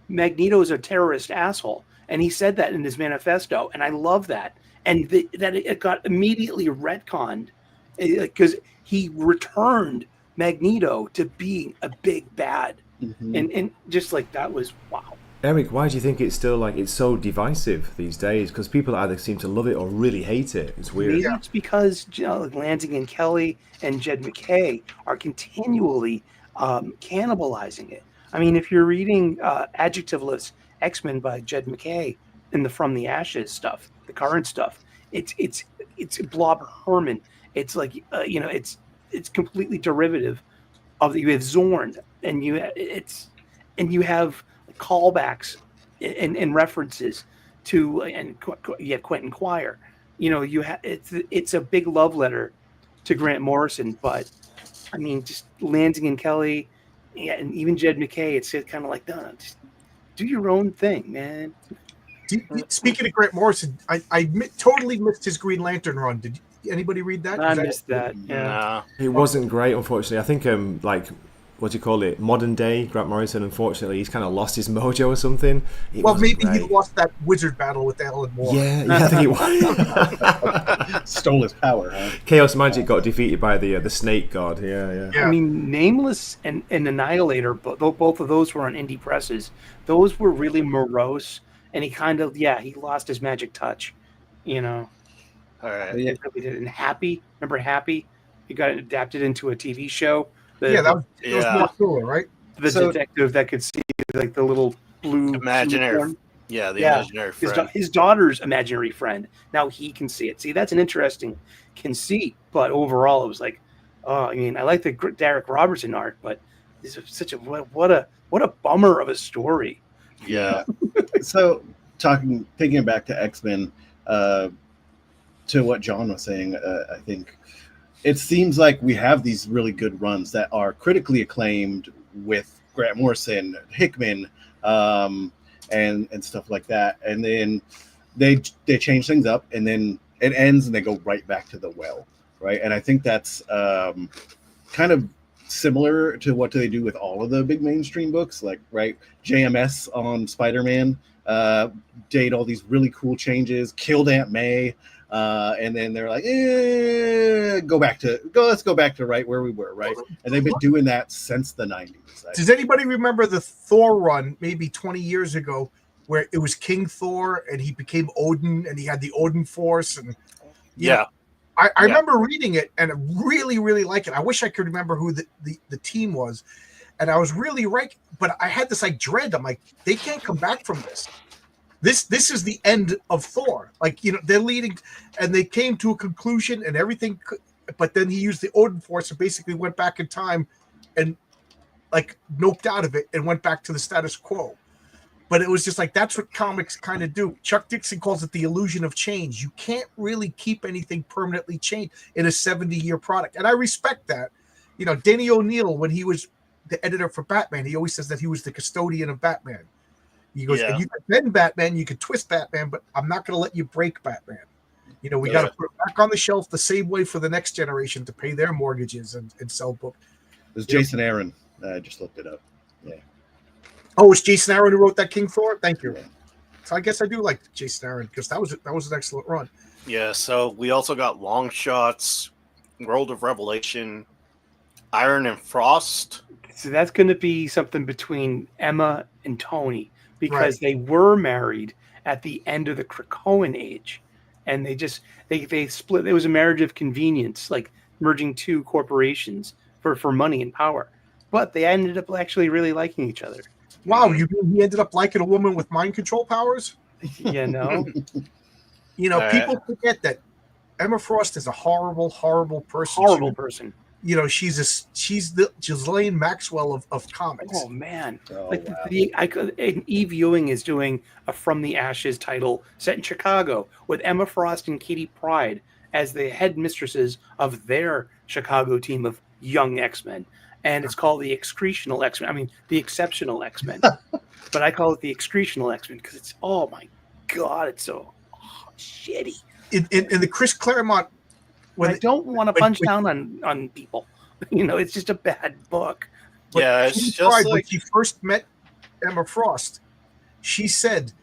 Magneto is a terrorist asshole, and he said that in his manifesto, and I love that. And that it got immediately retconned because he returned Magneto to being a big bad, and just like that was wow. Eric, why do you think it's still it's so divisive these days? Because people either seem to love it or really hate it. It's weird. Maybe it's because Lansing and Kelly and Jed MacKay are continually cannibalizing it. I mean, if you're reading Adjectiveless X-Men by Jed MacKay in the From the Ashes stuff, the current stuff, it's Blob Herman. It's like it's completely derivative of you have Zorn, and you have callbacks and references to, and you have Quentin Quire. It's a big love letter to Grant Morrison, but I mean, just Lansing and Kelly, and even Jed MacKay, it's kind of like, no, just do your own thing, man. Speaking of Grant Morrison, I totally missed his Green Lantern run. Did anybody read that? I missed that. Yeah, nah. It wasn't great, unfortunately. I think what do you call it? Modern day Grant Morrison. Unfortunately, he's kind of lost his mojo or something. Maybe he lost that wizard battle with Alan Moore. Yeah, I think he was. Stole his power. Huh? Chaos Magic got defeated by the Snake God. Yeah. I mean, Nameless and Annihilator, both of those were on indie presses. Those were really morose. And he kind of, he lost his magic touch, All right. Yeah. And Happy, remember Happy? He got adapted into a TV show. That was more cooler, right? The detective that could see like the little blue imaginary Yeah, the Yeah. imaginary friend. His daughter's imaginary friend. Now he can see it. See, that's an interesting conceit. But overall, it was like, oh, I mean, I like the Derek Robertson art, but this is such a what a bummer of a story. Yeah. So taking it back to X-Men, to what John was saying, I think it seems like we have these really good runs that are critically acclaimed with Grant Morrison, Hickman, and stuff like that, and then they change things up, and then it ends, and they go right back to the well, right? And I think that's kind of similar to what do they do with all of the big mainstream books, like right JMS on Spider-Man did all these really cool changes, killed Aunt May, and then they're like, let's go back to right where we were, right? And they've been doing that since the 90s. Does anybody remember the Thor run maybe 20 years ago where it was King Thor and he became Odin and he had the Odin Force? And Yeah. I remember reading it and I really, really like it. I wish I could remember who the team was. And I was really right, but I had this like dread. I'm like, they can't come back from this. This is the end of Thor. Like, they're leading, and they came to a conclusion and everything. But then he used the Odin Force and basically went back in time and like noped out of it and went back to the status quo. But it was just like, that's what comics kind of do. Chuck Dixon calls it the illusion of change. You can't really keep anything permanently changed in a 70-year product. And I respect that. Danny O'Neill, when he was the editor for Batman, he always says that he was the custodian of Batman. He goes, and you could bend Batman, you could twist Batman, but I'm not going to let you break Batman. We got to put it back on the shelf the same way for the next generation to pay their mortgages and sell books. It was Jason Aaron. I just looked it up. Yeah. Oh, it's Jason Aaron who wrote that King Thor? Thank you. Yeah. So I guess I do like Jason Aaron because that was an excellent run. Yeah, so we also got Long Shots, World of Revelation, Iron and Frost. So that's going to be something between Emma and Tony because they were married at the end of the Krakoan age. And they split. It was a marriage of convenience, like merging two corporations for money and power. But they ended up actually really liking each other. Wow, you mean he ended up liking a woman with mind control powers? People forget that Emma Frost is a horrible, horrible person. Horrible person. She's the Ghislaine Maxwell of comics. Oh man! Eve Ewing is doing a From the Ashes title set in Chicago with Emma Frost and Kitty Pryde as the headmistresses of their Chicago team of young X-Men, and it's called the Excretional X-Men. I mean, the Exceptional X-Men, but I call it the Excretional X-Men because it's my god, it's so shitty. In the Chris Claremont. I don't want to punch down on people. It's just a bad book. But it's just like when she first met Emma Frost, she said,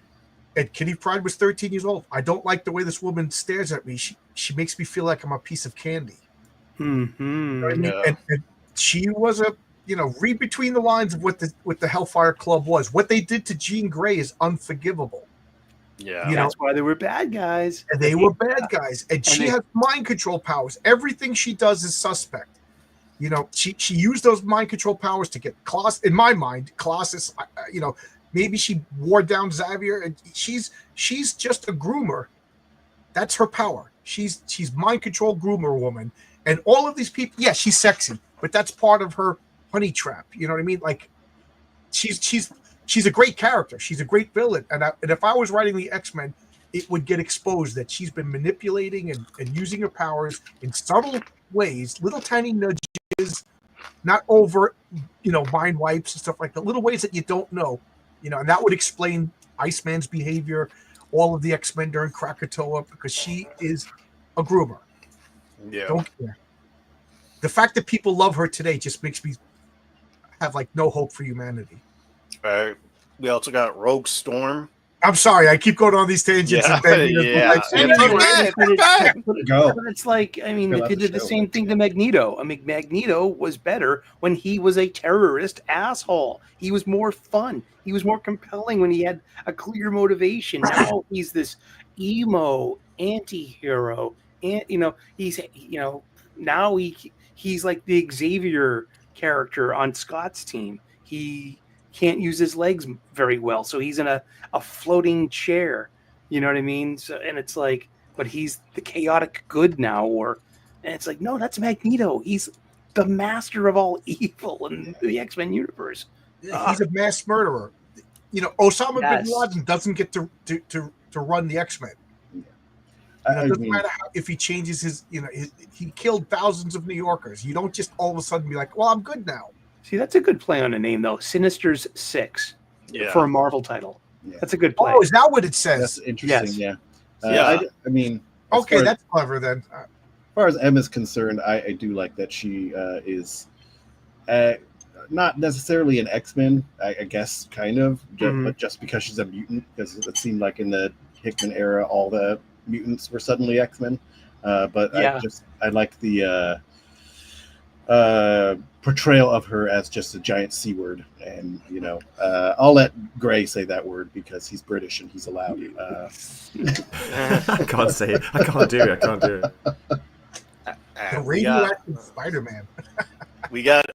and Kitty Pryde was 13 years old, I don't like the way this woman stares at me. She makes me feel like I'm a piece of candy. Mm-hmm. You know what I mean? And she was read between the lines of what the Hellfire Club was. What they did to Jean Grey is unforgivable. Yeah, that's why they were bad guys. And they were bad guys. And she has mind control powers. Everything she does is suspect. She used those mind control powers to get Colossus. In my mind, Colossus, maybe she wore down Xavier. And she's just a groomer. That's her power. She's mind control groomer woman. And all of these people, she's sexy, but that's part of her honey trap. You know what I mean? Like, she's a great character. She's a great villain. And if I was writing the X-Men, it would get exposed that she's been manipulating and using her powers in subtle ways, little tiny nudges, not overt, mind wipes and stuff like that, little ways that you don't know, and that would explain Iceman's behavior, all of the X-Men during Krakatoa, because she is a groomer. Yeah. Don't care. The fact that people love her today just makes me have no hope for humanity. We also got Rogue Storm. I'm sorry, I keep going on these tangents. Yeah, But it's like, I mean, they did the same thing to Magneto. I mean, Magneto was better when he was a terrorist asshole. He was more fun. He was more compelling when he had a clear motivation. Now he's this emo anti-hero. And, now he's like the Xavier character on Scott's team. He can't use his legs very well, so he's in a floating chair. You know what I mean? So, and it's like, but he's the chaotic good now, and it's like, no, that's Magneto. He's the master of all evil in the X-Men universe. He's a mass murderer. Osama bin Yes. Laden doesn't get to run the X-Men. It doesn't matter if he changes his, he killed thousands of New Yorkers. You don't just all of a sudden be like, well, I'm good now. See, that's a good play on a name, though. Sinister's 6 for a Marvel title. Yeah. That's a good play. Oh, is that what it says? That's interesting. Yes. Yeah. I mean, okay, that's clever then. As far as Emma's concerned, I do like that she is not necessarily an X-Men, I guess, kind of, but just because she's a mutant, because it seemed like in the Hickman era, all the mutants were suddenly X-Men. But Yeah. I like the portrayal of her as just a giant C word, and I'll let Gray say that word because he's British and he's allowed. I can't say it. I can't do it. The radioactive Spider-Man. We got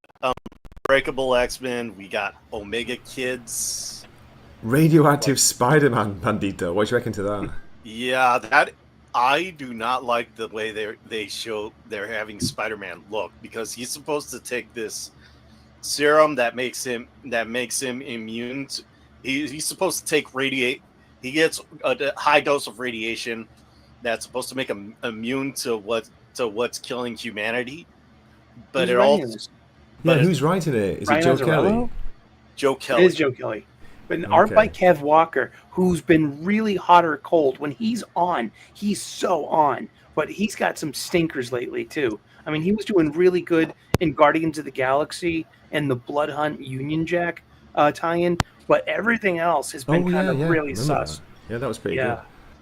Breakable X-Men. We got Omega Kids. Radioactive Spider-Man, Bandito. What do you reckon to that? Yeah, that I do not like the way they show they're having Spider-Man look, because he's supposed to take this serum that makes him immune. He's supposed to take He gets a high dose of radiation that's supposed to make him immune to what's killing humanity. But Who's it all writing this? Who's writing it? Is it Ryan Joe Kelly? Azzarello? Joe It Kelly. is Joe Kelly. But an art by Kev Walker, who's been really hot or cold. When he's on, he's so on. But he's got some stinkers lately, too. I mean, he was doing really good in Guardians of the Galaxy and the Blood Hunt Union Jack tie-in. But everything else has been really sus. That. Yeah, that was pretty good.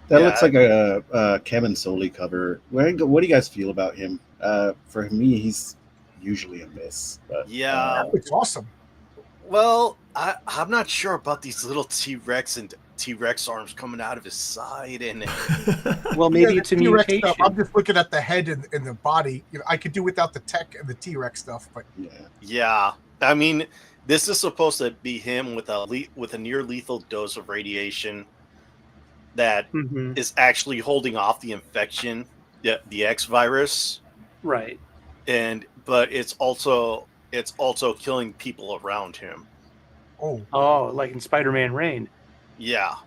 That looks like a Kevin Soley cover. What do you guys feel about him? For me, he's usually a miss. But, That looks awesome. Well, I'm not sure about these little T-Rex and T-Rex arms coming out of his side, and well, maybe the it's a T-Rex mutation. stuff, I'm just looking at the head and the body. I could do without the tech and the T-Rex stuff, but yeah. I mean, this is supposed to be him with a near lethal dose of radiation that is actually holding off the infection, the X virus, right? But it's also killing people around him. Oh, like in Spider-Man Reign. Yeah,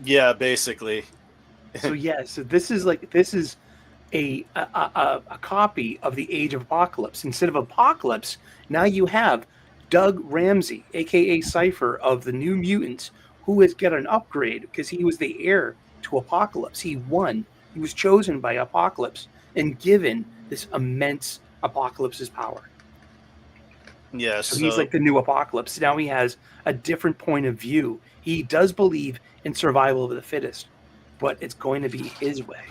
basically. So this is a copy of the Age of Apocalypse. Instead of Apocalypse, now you have Doug Ramsey, aka Cypher of the New Mutants, who has got an upgrade because he was the heir to Apocalypse. He won. He was chosen by Apocalypse and given this immense Apocalypse's power. Yeah, so he's like the new Apocalypse. Now he has a different point of view. He does believe in survival of the fittest, but it's going to be his way.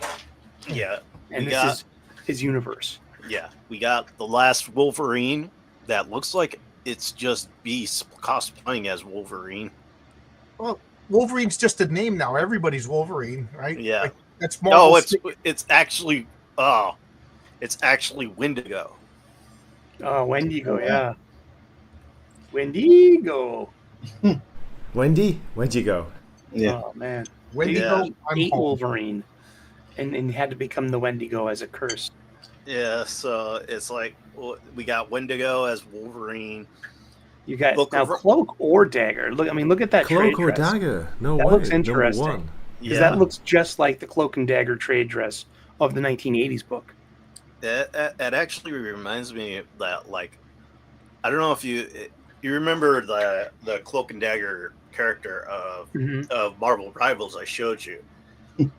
Yeah. And this is his universe. Yeah. We got the last Wolverine that looks like it's just Beast cosplaying as Wolverine. Well, Wolverine's just a name now. Everybody's Wolverine, right? Yeah. Like, that's Marvel. No, it's actually Wendigo. Oh, Wendigo, yeah. Wendigo. Wendy, where'd you go? Yeah. Oh man. Wendigo. Ate Wolverine, and had to become the Wendigo as a curse. Yeah, so it's like we got Wendigo as Wolverine. You got Cloak or Dagger. Look at that Cloak trade or dress. Dagger. No that way. looks interesting. Because that looks just like the Cloak and Dagger trade dress of the 1980s book. That actually reminds me of that, like, I don't know if you remember the Cloak and Dagger character of Marvel Rivals I showed you.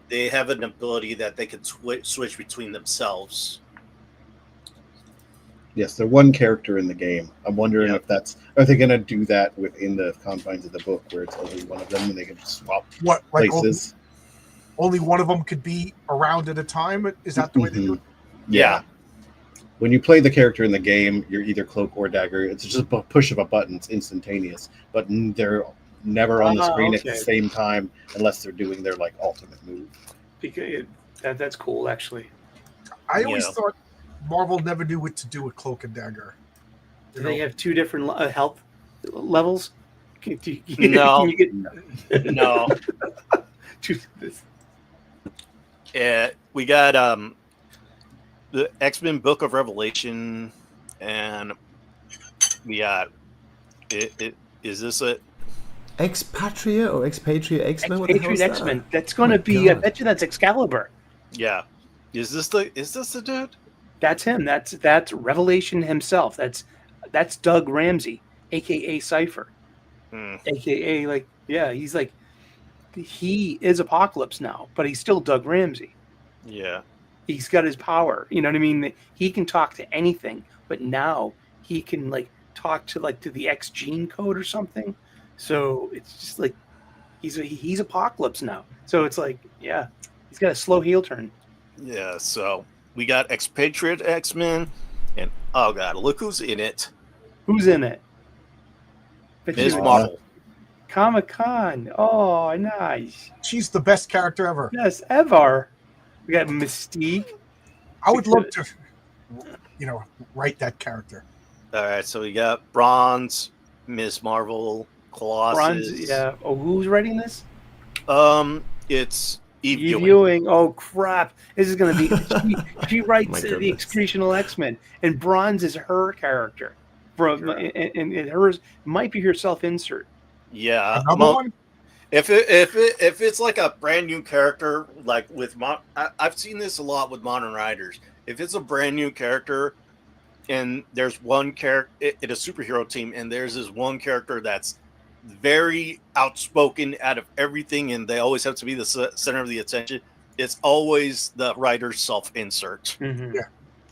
They have an ability that they can switch between themselves. Yes, they're one character in the game. I'm wondering if are they going to do that within the confines of the book where it's only one of them and they can swap places? Only one of them could be around at a time? Is that the way they do it? Yeah. When you play the character in the game, you're either Cloak or Dagger. It's just a push of a button. It's instantaneous. But they're never on the screen at the same time unless they're doing their ultimate move. Because that's cool, actually. I always thought Marvel never knew what to do with Cloak and Dagger. Do they have two different health levels? No. Can you get No. We got the X-Men Book of Revelation, and we got is this a Expatriate or Expatriate X-Men? What the hell is Expatriate that? X-Men? That's going to My be. I God. bet you that's Excalibur. yeah? Is this the dude? That's him. That's Revelation himself. That's Doug Ramsey, aka Cypher, aka he's like he is Apocalypse now, but he's still Doug Ramsey. Yeah. He's got his power. You know what I mean? He can talk to anything, but now he can talk to the X gene code or something. So it's just like he's Apocalypse now. So it's he's got a slow heel turn. Yeah. So we got Expatriate X-Men, and oh god, look who's in it. Who's in it? Ms. Marvel. Comic-Con. Oh, nice. She's the best character ever. Yes, ever. We got Mystique. I would love to, write that character. All right, so we got Bronze, Ms. Marvel, Colossus. Bronze, yeah. Oh, who's writing this? It's Eve Eve Ewing. Ewing. Oh crap! This is going to be. She writes My the goodness. Excretional X-Men, and Bronze is her character. And hers might be her self-insert. Yeah, Another one? If it's like a brand new character, like with I've seen this a lot with Modern Riders. If it's a brand new character, and there's one character in a superhero team, and there's this one character that's very outspoken out of everything, and they always have to be the center of the attention, it's always the writer's self-insert. Mm-hmm. Yeah.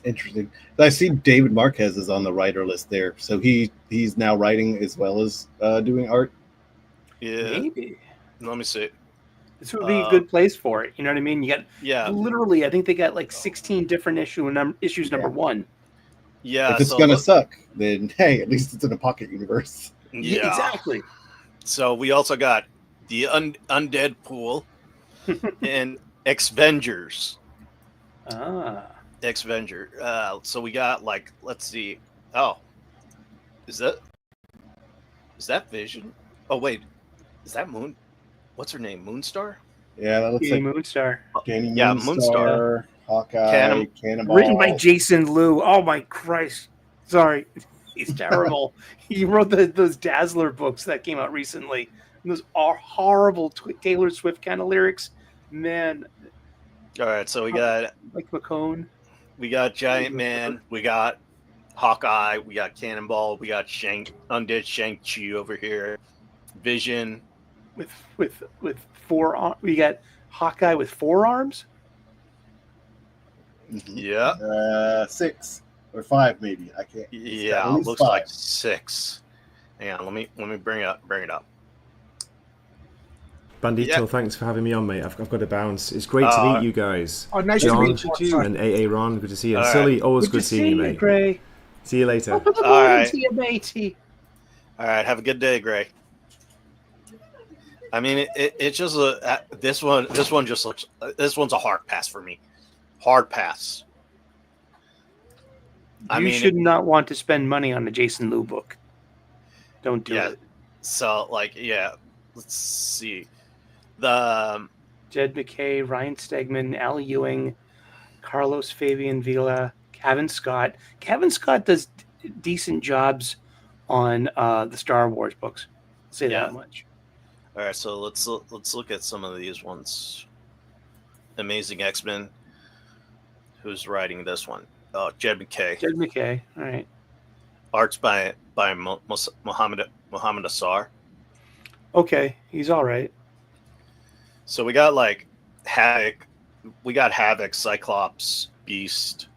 Interesting. I see David Marquez is on the writer list there, so he's now writing as well as doing art. Yeah. Maybe Let me see. this would be a good place for it. You know what I mean? You got literally, I think they got 16 different issues. Number one. Yeah. If it's gonna suck, then hey, at least it's in a pocket universe. Yeah. Exactly. So we also got the Undead Pool and X-Vengers. X-Venger. So we got let's see. Oh, is that Vision? Oh wait, is that Moon? What's her name? Moonstar? Yeah, that looks like Moonstar. Danny Yeah, Moonstar, Hawkeye, Cannonball. Written by Jason Liu. Oh my Christ! Sorry, he's terrible. He wrote those Dazzler books that came out recently. And those are horrible Taylor Swift kind of lyrics. Man. All right, so we got McCone. We got Giant Man. We got Hawkeye. We got Cannonball. We got Undead Shang-Chi over here. Vision. With 4 arms. We got Hawkeye with 4 arms. Yeah. 6 or 5 maybe. I can't. Yeah, it looks 5. like 6. Hang on, let me bring it up. Bandito, thanks for having me on, mate. I've got to bounce. It's great to meet you guys. Oh, nice John, to meet you. and AA Ron, good to see you. And All Sully, always good seeing you, mate. Gray. See you later. Up in the All morning, right. see you, matey. All right, have a good day, Gray. I mean, it's just this one just looks. This one's a hard pass for me. Hard pass. You should not want to spend money on a Jason Liu book. Don't do it. So, let's see. The Jed McKay, Ryan Stegman, Al Ewing, Carlos Fabian Villa, Kevin Scott. Kevin Scott does decent jobs on the Star Wars books. I'll say that much. All right, so let's look at some of these ones. Amazing X-Men. Who's writing this one? Oh, Jed McKay. Jed McKay. All right. Art's by Mohammed Assar. Okay, he's all right. So we got Havoc. We got Havoc, Cyclops, Beast,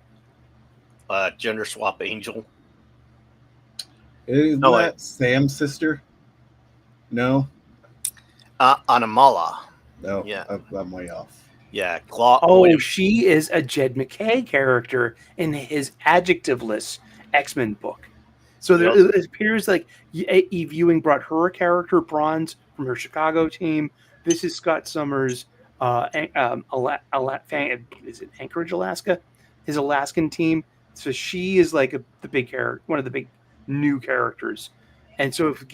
Gender Swap Angel. Isn't that Sam's sister? No. Anamala. No. Yeah. I'm way off. Yeah. She is a Jed McKay character in his adjectiveless X-Men book. So it appears like Eve Ewing brought her a character, Bronze, from her Chicago team. This is Scott Summers, is it Anchorage, Alaska? His Alaskan team. So she is the big character, one of the big new characters. And so if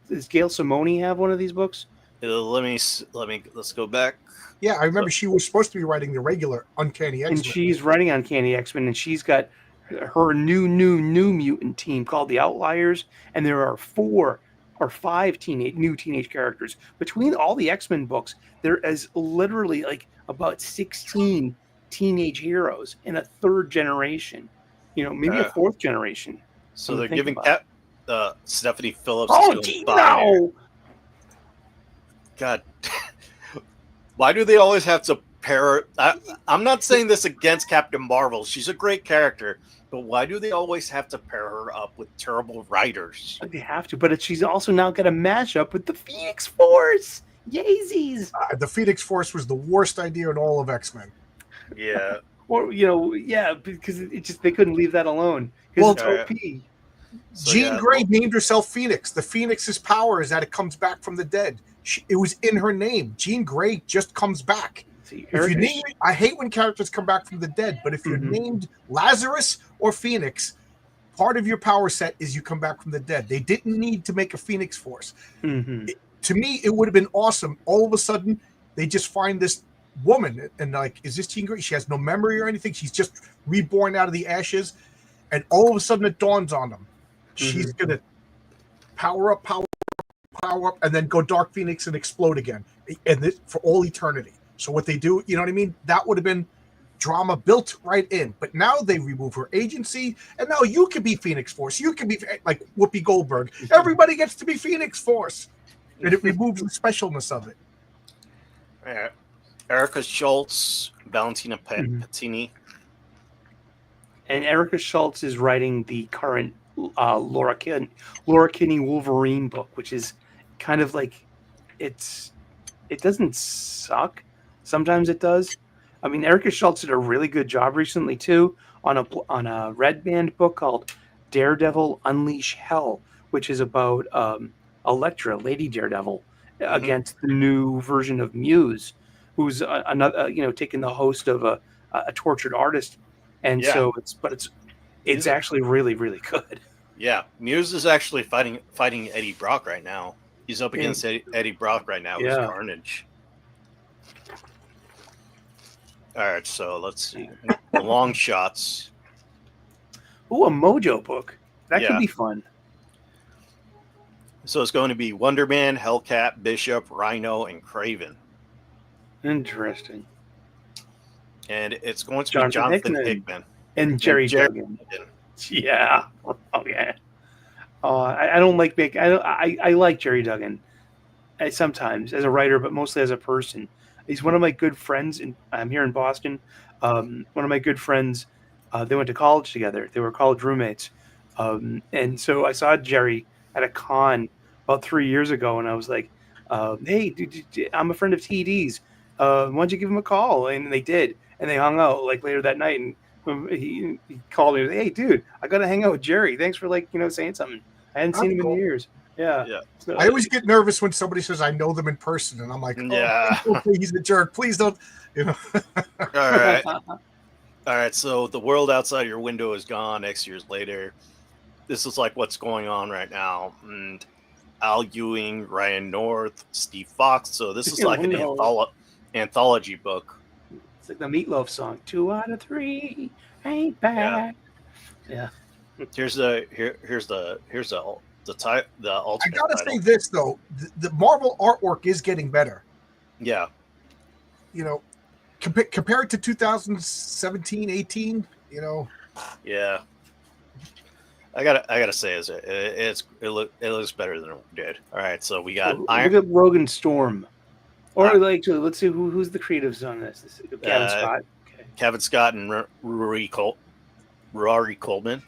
does Gail Simone have one of these books? Let's go back. Yeah, I remember she was supposed to be writing the regular Uncanny X-Men. And she's writing Uncanny X-Men, and she's got her new mutant team called the Outliers, and there are 4 or 5 new teenage characters. Between all the X-Men books, there is literally like about 16 teenage heroes in a 3rd generation. Maybe a 4th generation. So they're giving Stephanie Phillips. Oh, gee, no! God, why do they always have to pair? I'm not saying this against Captain Marvel. She's a great character, but why do they always have to pair her up with terrible writers? They have to, but she's also now got a mashup with the Phoenix Force. Yaysies! The Phoenix Force was the worst idea in all of X-Men. Yeah. Or because they couldn't leave that alone. Well, it's OP. Jean Grey named herself Phoenix. The Phoenix's power is that it comes back from the dead. It was in her name. Jean Grey just comes back. If you name it, I hate when characters come back from the dead, but if you're named Lazarus or Phoenix, part of your power set is you come back from the dead. They didn't need to make a Phoenix Force. To me, it would have been awesome. All of a sudden, they just find this woman and like, is this Jean Grey? She has no memory or anything. She's just reborn out of the ashes, and all of a sudden it dawns on them. She's gonna power up, and then go Dark Phoenix and explode again, and this, for all eternity. So what they do, you know what I mean? That would have been drama built right in. But now they remove her agency, and now you can be Phoenix Force. You can be like Whoopi Goldberg. Everybody gets to be Phoenix Force, and it removes the specialness of it. Yeah. Erica Schultz, Valentina Patini. And Erica Schultz is writing the current Laura Kinney Wolverine book, which is kind of like it doesn't suck. Sometimes it does. I mean, Erica Schultz did a really good job recently too on a Red Band book called Daredevil Unleash Hell, which is about Elektra, Lady Daredevil, against the new version of Muse, who's another taking the host of a tortured artist, and so it's actually really, really good. Yeah, Muse is actually fighting Eddie Brock right now. He's up against Eddie Brock right now with Carnage. All right, so let's see. The long shots. Ooh, a Mojo book. That could be fun. So it's going to be Wonder Man, Hellcat, Bishop, Rhino, and Kraven. Interesting. And it's going to be Jonathan Hickman. And Jerry Duggan. Yeah. Oh, yeah. I don't like big. I like Jerry Duggan sometimes as a writer, but mostly as a person. He's one of my good friends. I'm here in Boston. One of my good friends. They went to college together. They were college roommates. And so I saw Jerry at a con about 3 years ago, and I was like, "Hey, dude, I'm a friend of TD's. Why don't you give him a call?" And they did, and they hung out like later that night. And he called me. Hey, dude, I got to hang out with Jerry. Thanks for saying something. I hadn't seen him in years. Yeah. So, I always get nervous when somebody says I know them in person, and I'm like, he's a jerk. Please don't. All right. All right. So the world outside your window is gone. X years later, this is like what's going on right now. And Al Ewing, Ryan North, Steve Fox. So this is like an anthology book. It's like the Meatloaf song. 2 out of 3 ain't bad. Yeah. Here's the ultimate. I gotta say this though, the Marvel artwork is getting better. Yeah. Compared to 2017, 18. Yeah. I gotta say, it looks better than it did. All right, so we got Look at Rogan Storm, or let's see who's the creatives on this. Kevin Scott. Okay. Kevin Scott and Rory Coleman.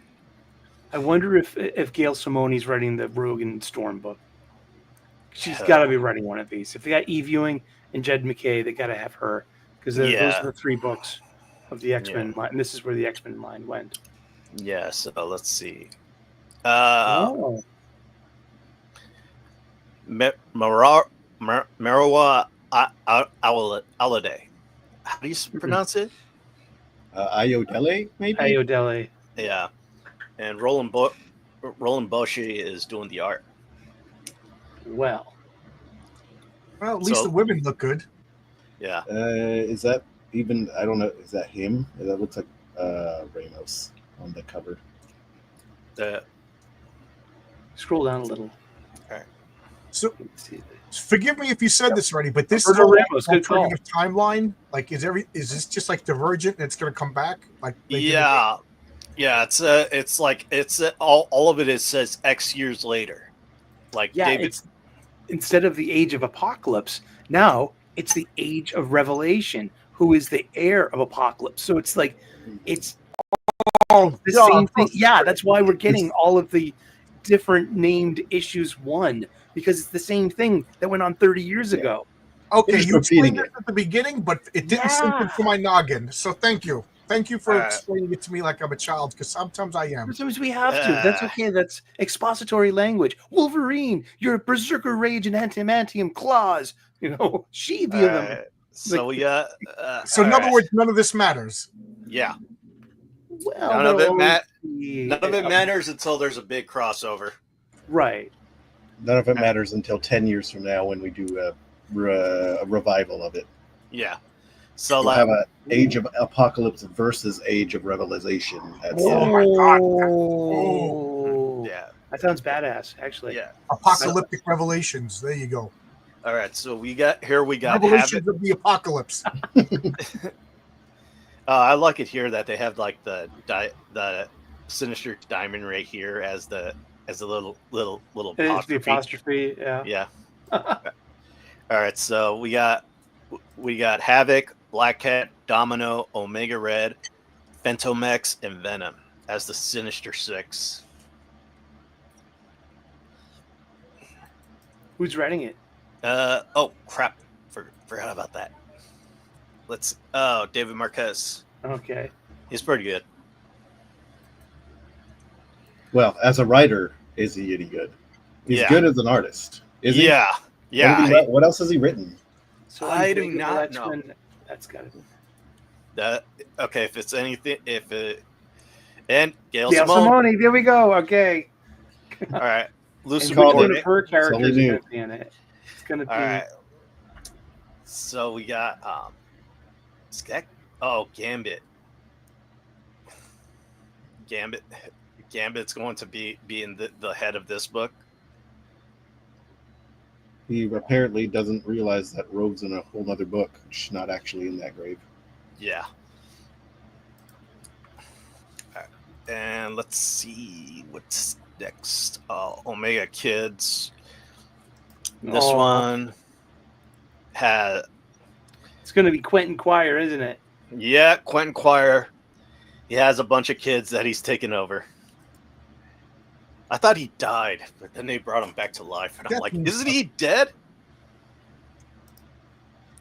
I wonder if Gail Simone's writing the Rogan Storm book. She's got to be writing one of these. If they got Eve Ewing and Jed McKay, they got to have her, because those are the 3 books of the X-Men line, and this is where the X-Men line went. Yeah, so let's see. Oh. Marwa Alade. How do you pronounce it? Ayodele, maybe? Ayodele. Yeah. And Roland Boschi is doing the art. Well, Well, at least So- the women look good. Yeah. Is that even? I don't know. Is that him? That looks like Ramos on the cover. The scroll down a little. So Let's see. forgive me if you said this already, but this is Roberto all Ramos, good call. alternative timeline. Like, is this just like Divergent and it's going to come back? Like, they did it- yeah. It's all of it says X years later. Like Yeah, David. it's instead of the age of Apocalypse, now it's the age of Revelation, who is the heir of Apocalypse. So it's like it's Oh, the yeah, same thing. Yeah, that's why we're getting all of the different named issues one, because it's the same thing that went on 30 years ago. Okay, Just you explained repeating it at the beginning, but it didn't sink Yeah. into my noggin. So thank you. Thank you for Alright. explaining it to me like I'm a child, because sometimes I am. Sometimes we have to. That's okay. That's expository language. Wolverine, your berserker rage and adamantium claws. Sheathe them. Alright, so we got. So in other alright. words, none of this matters. Yeah, Well, none of there'll it always be- none of it matters until there's a big crossover. Right. None of it matters until 10 years from now when we do a revival of it. Yeah. So We'll like, have a Age of Apocalypse versus Age of Revelation. Oh my God. Oh. yeah, That sounds badass, actually. yeah. Apocalyptic revelations. There you go. All right, so we got Revelations of the apocalypse. I like it here that they have like the Sinister Diamond right here as the little It is the apostrophe. apostrophe. Yeah. Yeah. All right, so we got Havoc, Black Cat, Domino, Omega Red, Phantomex, and Venom as the Sinister Six. Who's writing it? Oh crap! Forgot about that. David Marquez. Okay. He's pretty good. Well, as a writer, is he any good? He's Yeah. good as an artist. Is he? Yeah, What else has he written? So I do Unbreakable not know. X-Men, that's got to be. Okay, if it's anything, and Gail Yeah, Simone. there we go. Okay. All right, Lucy And called one Gordon. of her characters Something is new. going to be in it. It's going to be. All right. So we got Gambit. Gambit's going to be in the head of this book. He apparently doesn't realize that Rogue's in a whole other book, which is not actually in that grave. Yeah. All right. And let's see what's next. Omega Kids. This Oh. one had It's going to be Quentin Quire, isn't it? Quentin Quire. He has a bunch of kids that he's taken over. I thought he died, but then they brought him back to life, and I'm like, isn't he dead?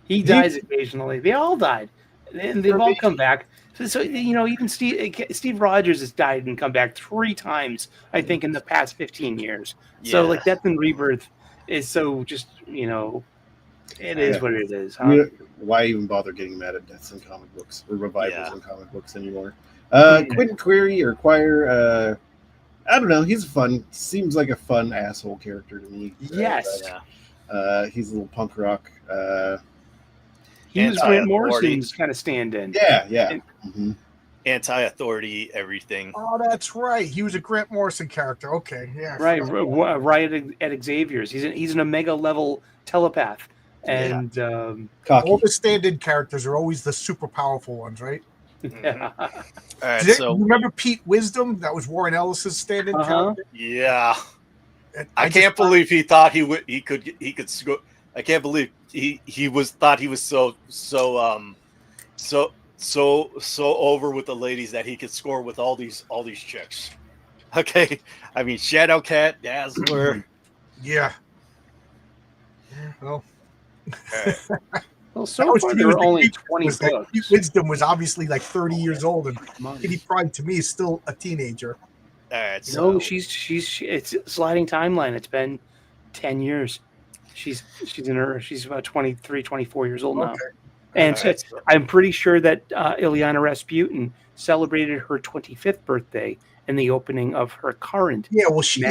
He dies occasionally. They all died, and they've all come back. So even Steve Rogers has died and come back 3 times, I think, in the past 15 years. So Yeah. like Death and Rebirth is so just it is what it is. Huh? Why even bother getting mad at deaths in comic books or revivals Yeah. in comic books anymore? Quentin Quire, I don't know. He's fun. Seems like a fun asshole character to me. Yes. Yeah. He's a little punk rock. He was Grant Anti-authority. Morrison's kind of stand-in. Yeah. And- Anti-authority, everything. Oh, that's right. He was a Grant Morrison character. Okay, yeah. Right, Riot at Xavier's. He's an Omega level telepath, and Cocky. All the stand-in characters are always the super powerful ones, right? yeah. All right, You so remember Pete Wisdom? That was Warren Ellis's stand-in character. yeah, And I just can't thought- believe he thought he could score. I can't believe he thought he was so over with the ladies that he could score with all these chicks. Okay, I mean Shadowcat, Dazzler. Yeah. Well, Well, that so was far to me there was are the only peak, 20 was that books. Pete Wisdom was obviously like 30 years old, and Kitty Pryde to me is still a teenager. All right, so No, she's it's a sliding timeline. It's been 10 years. She's about 23, 24 years old now. Okay. And All right, so- I'm pretty sure that Ilyana Rasputin celebrated her 25th birthday in the opening of her current. Yeah, well, she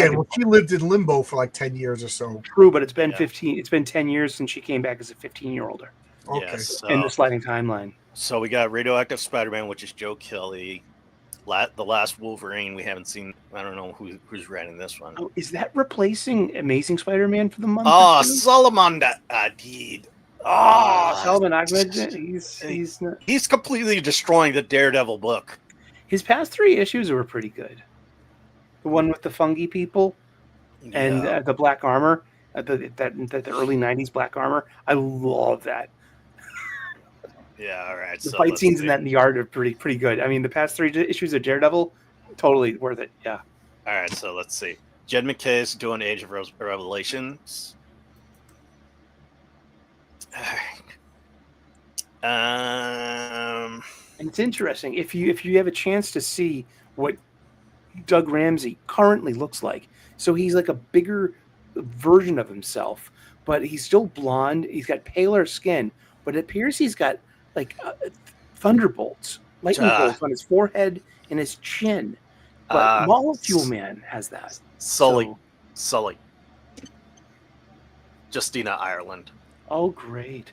lived in limbo for like 10 years or so. True, but it's been Yeah. 15. It's been 10 years since she came back as a 15-year-old. Okay. Yeah, so, In the sliding timeline. so we got Radioactive Spider-Man, which is Joe Kelly. The last Wolverine we haven't seen. I don't know who's writing this one. Oh, is that replacing Amazing Spider-Man for the month? Oh, Solomon Hadid. Oh, Salman Ahmed. He's completely destroying the Daredevil book. His past 3 issues were pretty good. The one with the fungi people and Yeah. the black armor, the early '90s black armor. I love that. Yeah, all right. The so fight let's scenes see. in that in the art are pretty good. I mean, the past 3 issues of Daredevil, totally worth it. Yeah. All right, so let's see. Jed McKay's doing Age of Revelations. And it's interesting if you have a chance to see what Doug Ramsey currently looks like. So he's like a bigger version of himself, but he's still blonde. He's got paler skin, but it appears he's got like thunderbolts, lightning bolts on his forehead and his chin. But Molecule Man has that. Sully. So- Sully. Justina Ireland. Oh, great.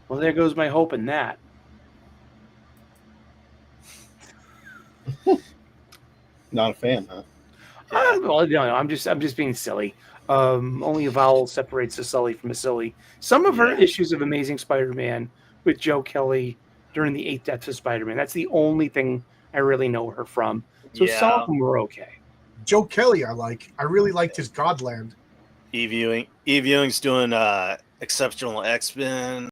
Well, there goes my hope in that. Not a fan, huh? Yeah. I'm just being silly. Only a vowel separates a Sully from a silly. Some of her issues of Amazing Spider-Man with Joe Kelly during the 8 Deaths of Spider-Man. That's the only thing I really know her from. So some of them were okay. Joe Kelly, I really liked his Godland. Eve Ewing's doing Exceptional X-Men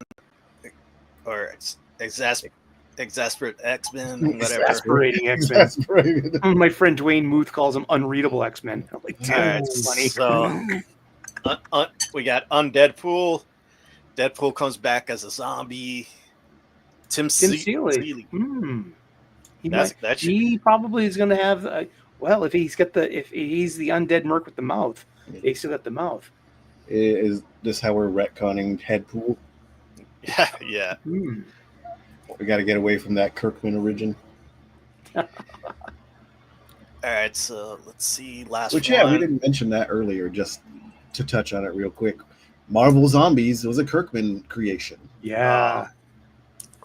or Exasperate X-Men, whatever. Exasperating X-Men. Exasperated. My friend Dwayne Muth calls them unreadable X-Men. I'm like, dude, Alright, it's funny. So we got Undeadpool. Deadpool comes back as a zombie. Tim Seeley. That He probably is going to have. Well, if he's the undead merc with the mouth, they still got the mouth. Is this how we're retconning Headpool? Yeah. We got to get away from that Kirkman origin. All right, so let's see. Which, one. we didn't mention that earlier, just to touch on it real quick. Marvel Zombies was a Kirkman creation. Yeah.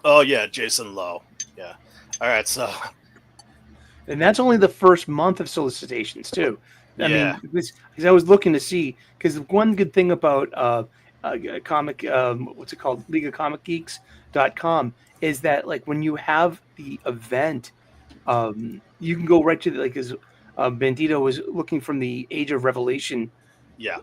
Oh, yeah, Jason Lowe. Yeah. All right, so. And that's only the first month of solicitations, too. I Yeah. mean, because I was looking to see, because one good thing about comic, what's it called, League of Comic Geeks.com, is that like when you have the event, you can go right to like as Bandito was looking from the Age of Revelation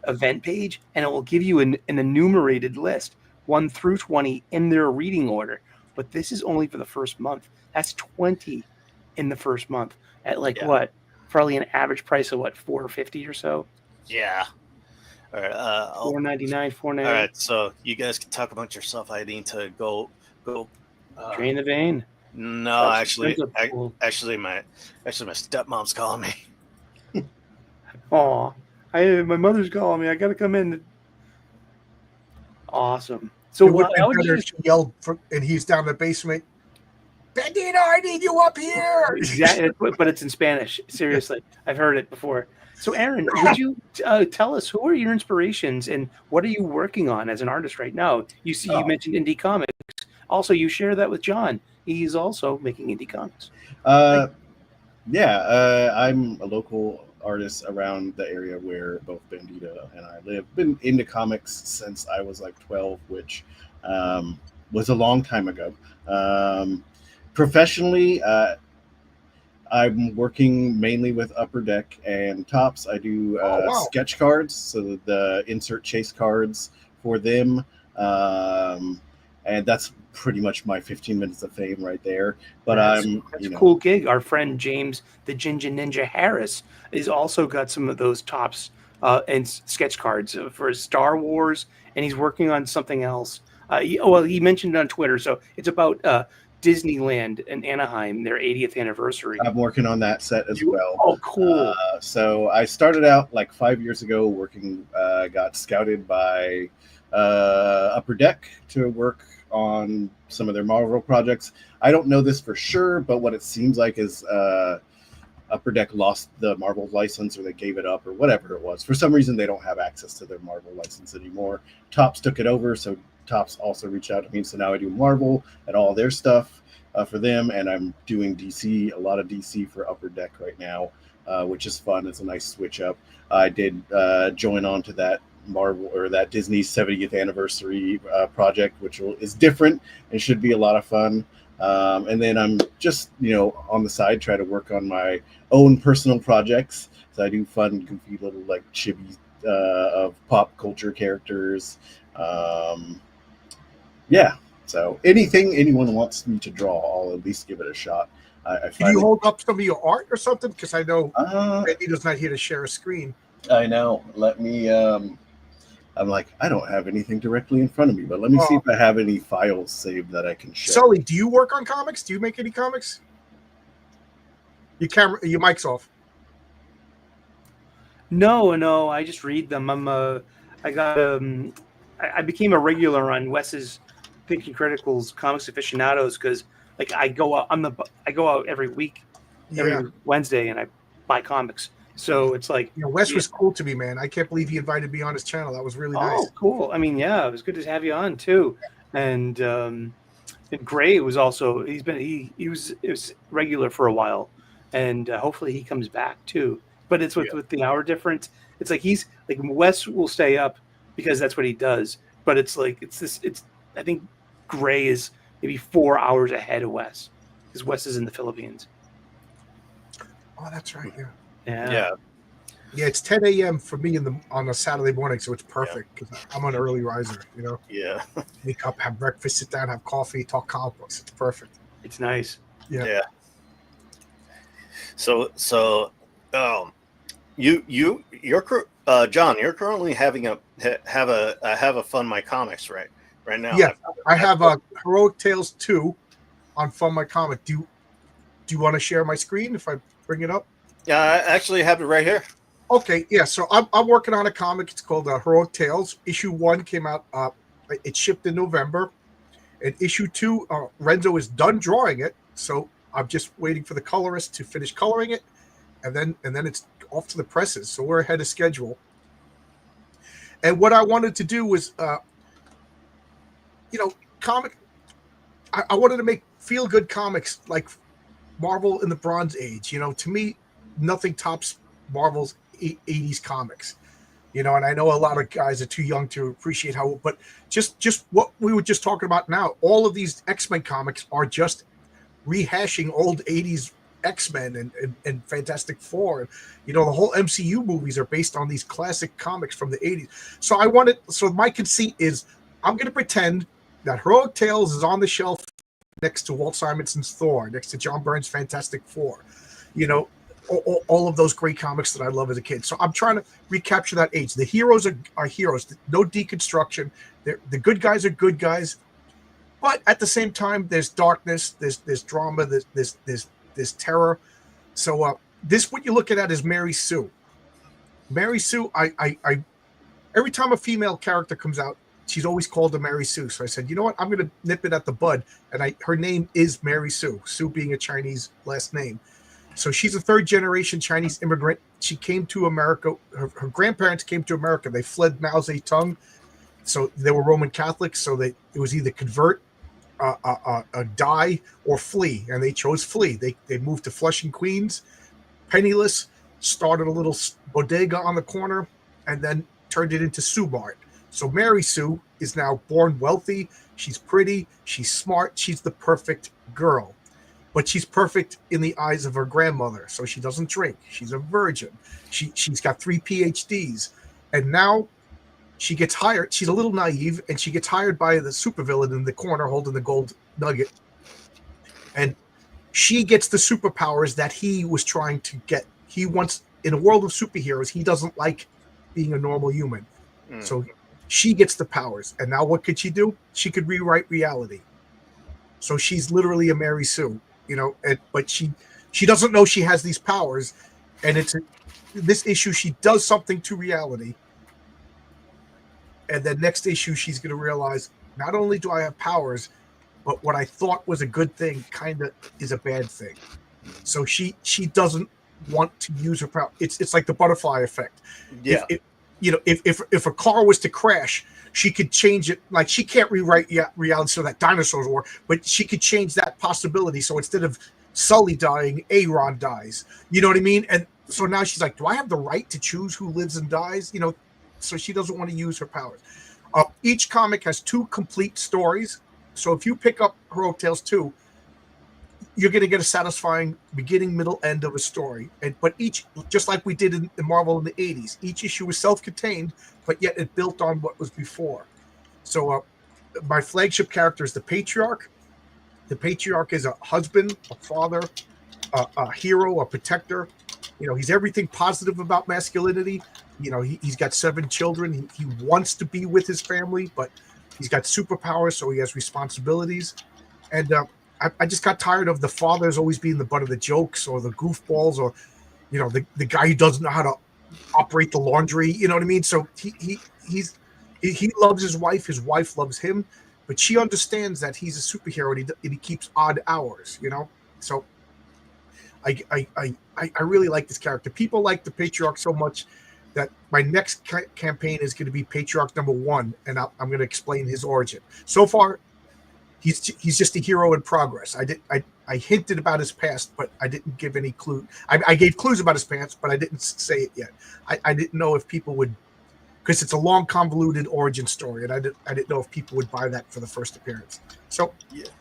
event page, and it will give you an enumerated list 1 through 20 in their reading order. But this is only for the first month. That's 20 in the first month at what? Probably an average price of what, $4.50 or so. Yeah. All right. $4.99, $4.99. All right. So you guys can talk about yourself. I need to go. Drain the vein. No, That's cool. actually, my stepmom's calling me. Aw, my mother's calling me. I gotta come in. Awesome. So It would what? have Would been better you if she yelled, and he's down in the basement. Bandito, I need you up here. exactly, but it's in Spanish. Seriously, I've heard it before. So, Aaron, would you tell us who are your inspirations and what are you working on as an artist right now? You mentioned indie comics. Also, you share that with John. He's also making indie comics. I'm a local artist around the area where both Bandito and I live. Been into comics since I was like 12, which was a long time ago. Professionally, I'm working mainly with Upper Deck and Tops. I do sketch cards, so the insert chase cards for them. And that's pretty much my 15 minutes of fame right there. But that's a cool gig. Our friend James the Ginger Ninja Harris has also got some of those Tops and sketch cards for Star Wars, and he's working on something else. He mentioned it on Twitter, so it's about Disneyland in Anaheim, their 80th anniversary. I'm working on that set as well. Oh, cool. So I started out like 5 years ago working, got scouted by Upper Deck to work on some of their Marvel projects. I don't know this for sure, but what it seems like is Upper Deck lost the Marvel license, or they gave it up, or whatever it was. For some reason, they don't have access to their Marvel license anymore. Topps took it over, so Topps also reached out to me. So now I do Marvel and all their stuff for them, and I'm doing DC, a lot of DC for Upper Deck right now, which is fun. It's a nice switch up. I did join on to that Marvel or that Disney 70th anniversary project, which is different and should be a lot of fun. And then I'm just, on the side, try to work on my own personal projects. So I do fun, goofy little like chibi of pop culture characters. Yeah. So anything anyone wants me to draw, I'll at least give it a shot. Can you hold up some of your art or something? Because I know Randy does not here to share a screen. I know. Let me. I'm like, I don't have anything directly in front of me, but let me see if I have any files saved that I can share. Sully, do you work on comics? Do you make any comics? Your mic's off. No, I just read them. I became a regular on Wes's Thinking Critical's Comics Aficionados because like I go out every week, every Wednesday, and I buy comics. So it's like, Wes was cool to me, man. I can't believe he invited me on his channel. That was really nice. Oh, cool. I mean, yeah, it was good to have you on too. And Gray was also he was regular for a while, and hopefully he comes back too. But it's with the hour difference. It's like he's like Wes will stay up because that's what he does. But it's like I think Gray is maybe 4 hours ahead of Wes because Wes is in the Philippines. Oh, that's right. Yeah. Yeah, it's 10 a.m. for me on a Saturday morning, so it's perfect because I'm an early riser. Yeah. Wake up, have breakfast, sit down, have coffee, talk comic books. It's perfect. It's nice. Yeah. So, you're John. You're currently having a Fun My Comics right now. Yeah, I have a Heroic Tales 2 on Fun My Comic. Do you want to share my screen if I bring it up? Yeah, I actually have it right here. Okay, yeah. So I'm working on a comic. It's called Heroic Tales. Issue 1 came out. It shipped in November, and issue 2, Renzo is done drawing it. So I'm just waiting for the colorist to finish coloring it, and then it's off to the presses. So we're ahead of schedule. And what I wanted to do was, comic. I wanted to make feel good comics like Marvel in the Bronze Age. To me, nothing tops Marvel's 80s comics, and I know a lot of guys are too young to appreciate but just what we were just talking about now, all of these X-Men comics are just rehashing old 80s X-Men and Fantastic Four. And, the whole MCU movies are based on these classic comics from the 80s. So my conceit is I'm going to pretend that Heroic Tales is on the shelf next to Walt Simonson's Thor, next to John Byrne's Fantastic Four, all of those great comics that I love as a kid. So I'm trying to recapture that age. The heroes are heroes. No deconstruction. The good guys are good guys. But at the same time, there's darkness, there's drama, there's terror. So what you're looking at is Mary Sue. Mary Sue, I every time a female character comes out, she's always called a Mary Sue. So I said, you know what? I'm going to nip it at the bud. And her name is Mary Sue, Sue being a Chinese last name. So she's a third-generation Chinese immigrant. She came to America. Her grandparents came to America. They fled Mao Zedong. So they were Roman Catholics. So it was either convert, die, or flee. And they chose flee. They moved to Flushing, Queens, penniless, started a little bodega on the corner, and then turned it into Sue Mart. So Mary Sue is now born wealthy. She's pretty. She's smart. She's the perfect girl. But she's perfect in the eyes of her grandmother. So she doesn't drink. She's a virgin. She's got 3 PhDs. And now she gets hired. She's a little naive, and she gets hired by the supervillain in the corner holding the gold nugget. And she gets the superpowers that he was trying to get. He wants, in a world of superheroes, he doesn't like being a normal human. So she gets the powers. And now what could she do? She could rewrite reality. So she's literally a Mary Sue, but she doesn't know she has these powers. And this issue, she does something to reality. And then next issue, she's going to realize not only do I have powers, but what I thought was a good thing kind of is a bad thing. So she doesn't want to use her power. It's like the butterfly effect. Yeah. If a car was to crash, she could change it. Like, she can't rewrite reality so that dinosaurs war, but she could change that possibility. So instead of Sully dying, Aaron dies. You know what I mean? And so now she's like, do I have the right to choose who lives and dies? So she doesn't want to use her powers. Each comic has 2 complete stories. So if you pick up Heroic Tales 2, you're going to get a satisfying beginning, middle, end of a story. But each, just like we did in Marvel in the 80s, each issue was self-contained, but yet it built on what was before. So my flagship character is the Patriarch. The Patriarch is a husband, a father, a hero, a protector. He's everything positive about masculinity. He's got 7 children. He wants to be with his family, but he's got superpowers, so he has responsibilities. And I just got tired of the fathers always being the butt of the jokes, or the goofballs, or the guy who doesn't know how to operate the laundry. You know what I mean? So he loves his wife loves him, but she understands that he's a superhero and he keeps odd hours. So I really like this character. People like the Patriarch so much that my next campaign is going to be Patriarch number 1, and I'm going to explain his origin. So far, he's just a hero in progress. I hinted about his past, but I didn't give any clue. I gave clues about his past, but I didn't say it yet. I didn't know if people would, because it's a long, convoluted origin story, and I didn't know if people would buy that for the first appearance. So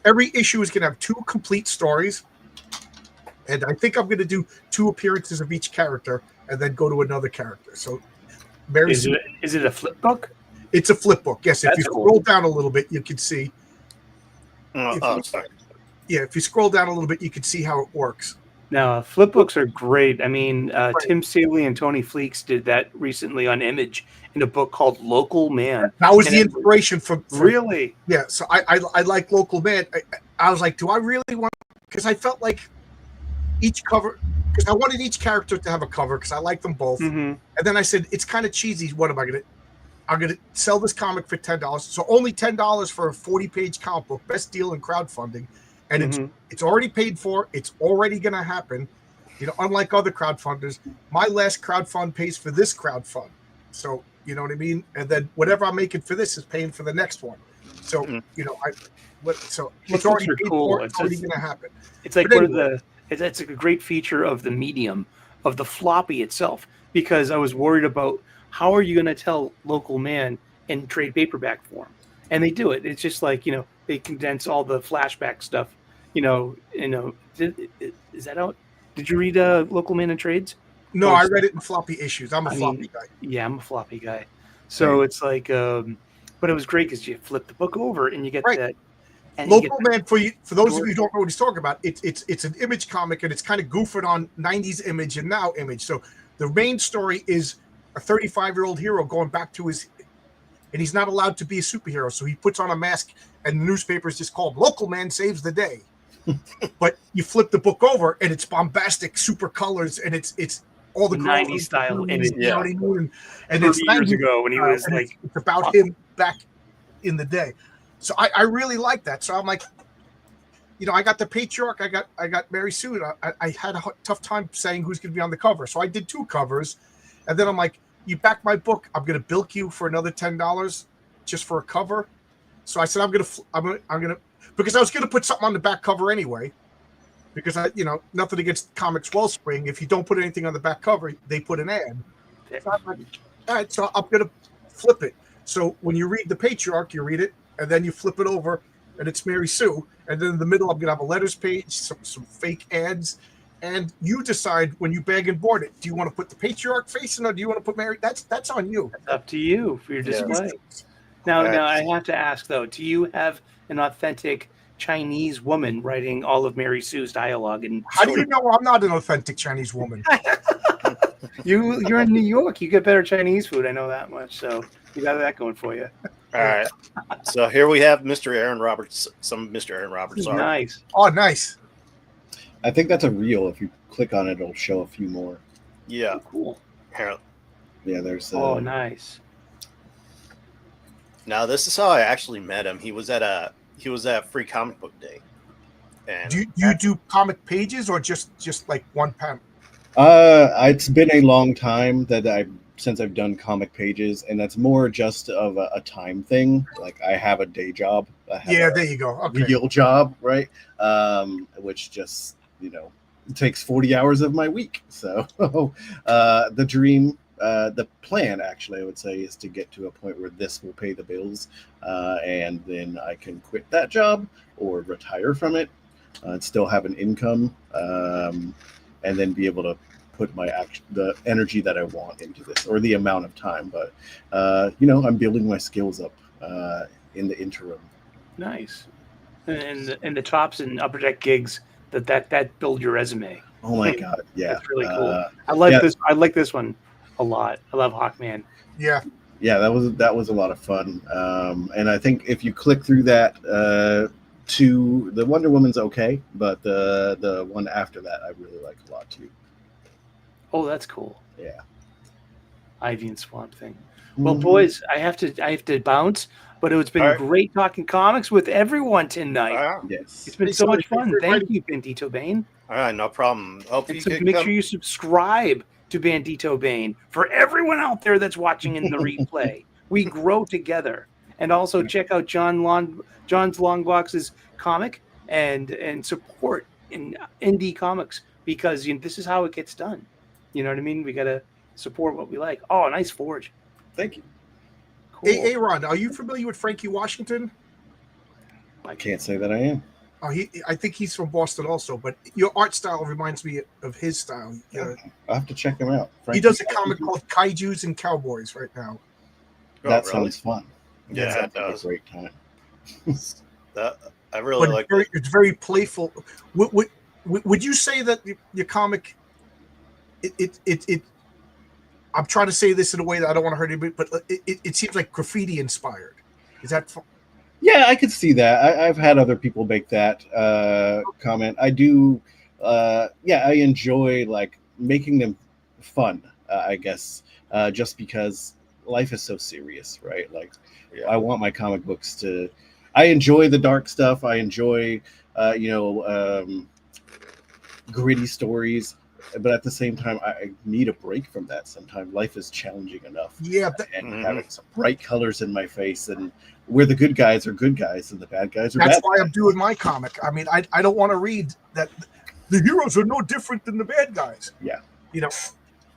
every issue is going to have 2 complete stories, and I think I'm going to do 2 appearances of each character, and then go to another character. So, is it a flip book? It's a flip book. Yes, if you cool. scroll down a little bit, you can see. Sorry. Yeah, if you scroll down a little bit, you can see how it works. Now, flip books are great. I mean, Tim Saley and Tony Fleeks did that recently on Image in a book called Local Man. That was the inspiration for really? Yeah, so I like Local Man. I was like, do I really want? Because I felt like each cover, because I wanted each character to have a cover because I like them both. Mm-hmm. And then I said, it's kind of cheesy. What am I going to? I'm going to sell this comic for $10. So only $10 for a 40-page comic book, best deal in crowdfunding. And it's already paid for. It's already going to happen. Unlike other crowdfunders, my last crowdfund pays for this crowdfund. So, you know what I mean? And then whatever I'm making for this is paying for the next one. So, it's already paid for. It's already going to happen. It's like it's a great feature of the medium, of the floppy itself, because I was worried about how are you going to tell Local Man in trade paperback form? And they do it. It's just like, they condense all the flashback stuff. Is that out? Did you read Local Man in trades? No, I read it in floppy issues. I'm a floppy guy. Yeah, I'm a floppy guy. So it's like, but it was great because you flip the book over and you get that. And Local Man, for those of you who don't know what he's talking about, it's an Image comic, and it's kind of goofing on 90s Image and now Image. So the main story is a 35-year-old hero going back to and he's not allowed to be a superhero. So he puts on a mask, and the newspaper is just called Local Man Saves the Day. But you flip the book over, and it's bombastic, super colors, and it's all the 90s style image. You know what I mean? And 30 years ago when he was like, it's about him back in the day. So I really like that. So I'm like, I got the Patriarch, I got Mary Sue. I had a tough time saying who's going to be on the cover. So I did 2 covers, and then I'm like, you back my book, I'm going to bilk you for another $10 just for a cover. So I said, I'm going to, because I was going to put something on the back cover anyway, because nothing against Comics Wellspring. If you don't put anything on the back cover, they put an ad. So I'm like, all right, so I'm going to flip it. So when you read the Patriarch, you read it, and then you flip it over, and it's Mary Sue. And then in the middle, I'm going to have a letters page, some fake ads. And you decide when you bag and board it. Do you want to put the Patriarch face in, or do you want to put Mary? That's on you. It's up to you for your display. Now, I have to ask, though, do you have an authentic Chinese woman writing all of Mary Sue's dialogue? And how do you know I'm not an authentic Chinese woman? You're in New York. You get better Chinese food. I know that much. So you got that going for you. All right. So here we have Mr. Aaron Roberts. Some Mr. Aaron Roberts. Nice. Oh, nice. I think that's a reel. If you click on it, it'll show a few more. Yeah. Cool. Here. Yeah, there's. Oh, nice. Now this is how I actually met him. He was at Free Comic Book Day. And Do you do comic pages or just like one panel? It's been a long time since I've done comic pages, and that's more just of a time thing. Like I have a day job. There you go. Okay. Real job, right? Which just takes 40 hours of my week. So the dream, the plan, actually, I would say, is to get to a point where this will pay the bills, and then I can quit that job or retire from it and still have an income, and then be able to put the energy that I want into this, or the amount of time. But I'm building my skills up in the interim. Nice. And the tops and upper deck gigs that build your resume. Oh my god, yeah, that's really cool. I like this. I like this one a lot. I love Hawkman. Yeah, that was a lot of fun. And I think if you click through that, to the Wonder Woman's okay, but the one after that I really like a lot too. Oh, that's cool. Yeah. Ivy and Swamp Thing. Well, boys, I have to bounce, but it's been great talking comics with everyone tonight. Yes. It's been so much fun. Thank you, Bandito Bane. All right, no problem. Hope you make sure you subscribe to Bandito Bane for everyone out there that's watching in the replay. We grow together. And also check out John's Longbox's comic and support in indie comics, because this is how it gets done. You know what I mean? We got to support what we like. Oh, nice forge. Thank you. Cool. Hey, Ron, are you familiar with Frankie Washington? I can't say that I am. Oh, I think he's from Boston also, but your art style reminds me of his style. I'll have to check him out. He does a comic called Kaijus and Cowboys right now. That sounds fun. Yeah, it does. A great time. I really like it. It's very playful. Would you say that your comic? I'm trying to say this in a way that I don't want to hurt anybody, but it seems like graffiti inspired. Is that? Yeah, I could see that. I've had other people make that comment. I do. I enjoy like making them fun. I guess just because life is so serious, right? Like, I want my comic books to. I enjoy the dark stuff. I enjoy, gritty stories. But at the same time, I need a break from that. Sometimes life is challenging enough. Yeah, and having some bright colors in my face, and where the good guys are good guys and the bad guys are bad. That's why I'm doing my comic. I mean, I don't want to read that the heroes are no different than the bad guys. Yeah,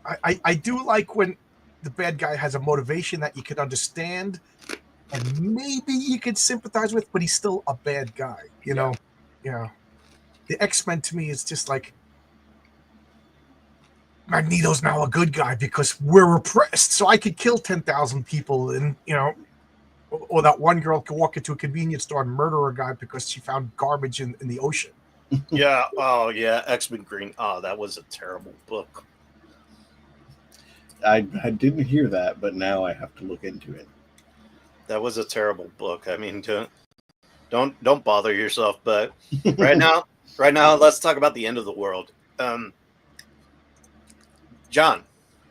I do like when the bad guy has a motivation that you can understand, and maybe you could sympathize with, but he's still a bad guy. You know, the X-Men to me is just like. Magneto's now a good guy because we're repressed, so I could kill 10,000 people, and or that one girl could walk into a convenience store and murder a guy because she found garbage in the ocean. Yeah. Oh, yeah. X-Men Green. Oh, that was a terrible book. I didn't hear that, but now I have to look into it. That was a terrible book. I mean, don't bother yourself. But right now, let's talk about the end of the world. John.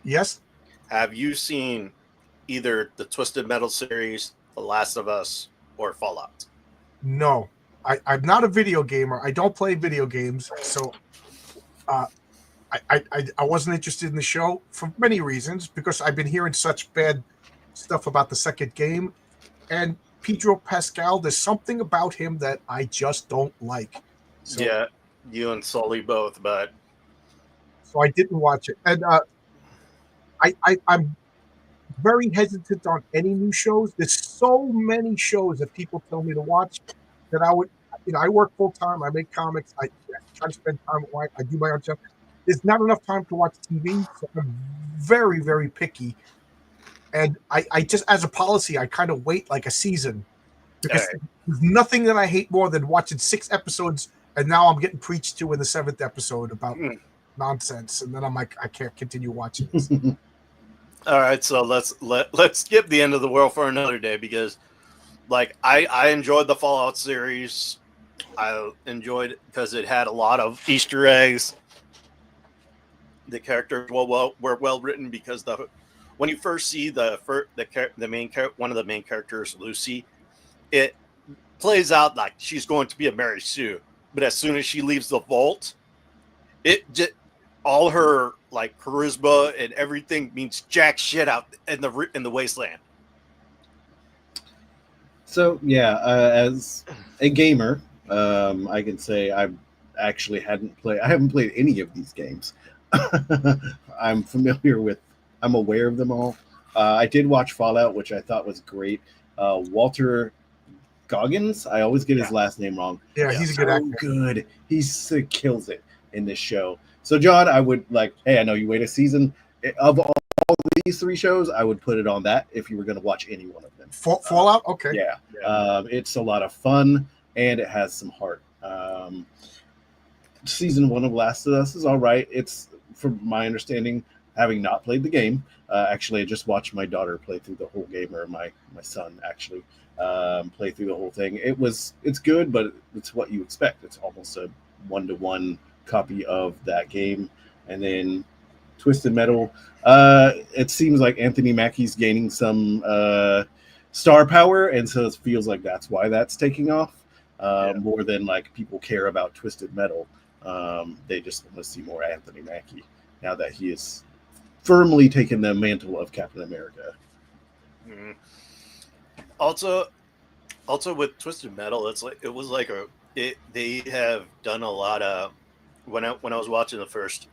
Yes. Have you seen either the Twisted Metal series, The Last of Us, or Fallout? No, I'm not a video gamer. I don't play video games, so I wasn't interested in the show for many reasons, because I've been hearing such bad stuff about the second game, and Pedro Pascal. There's something about him that I just don't like. So, yeah, you and Sully both, but. So I didn't watch it, and I'm very hesitant on any new shows. There's so many shows that people tell me to watch that I would, I work full time. I make comics. I try to spend time with wife. I do my own stuff. There's not enough time to watch TV, so I'm very, very picky. And I just, as a policy, I kind of wait like a season, because there's nothing that I hate more than watching 6 episodes and now I'm getting preached to in the 7th episode about nonsense, and then I'm like, I can't continue watching this. All right, so let's skip the end of the world for another day, because like I enjoyed the Fallout series. I enjoyed it because it had a lot of Easter eggs. The characters were well written because the when you first see the main one of the main characters, Lucy, it plays out like she's going to be a Mary Sue, but as soon as she leaves the vault, it just all her like charisma and everything means jack shit out in the wasteland. So yeah, as a gamer, I can say I haven't played any of these games. I'm aware of them all. I did watch Fallout, which I thought was great. Walter Goggins, I always get his last name wrong. Yeah, he's a good actor. Good. He kills it in this show. So John, I would hey, I know you wait a season. Of all these 3 shows, I would put it on that if you were going to watch any one of them. Fallout? Okay. Yeah. It's a lot of fun, and it has some heart. Season 1 of Last of Us is all right. It's, from my understanding, having not played the game. Actually, I just watched my daughter play through the whole game, or my son actually play through the whole thing. It's good, but it's what you expect. It's almost a 1-to-1 copy of that game. And then Twisted Metal, it seems like Anthony Mackie's gaining some star power, and so it feels like that's why that's taking off more than like people care about Twisted Metal. They just want to see more Anthony Mackie now that he is firmly taken the mantle of Captain America. Mm-hmm. Also with Twisted Metal, they have done a lot of when I was watching the first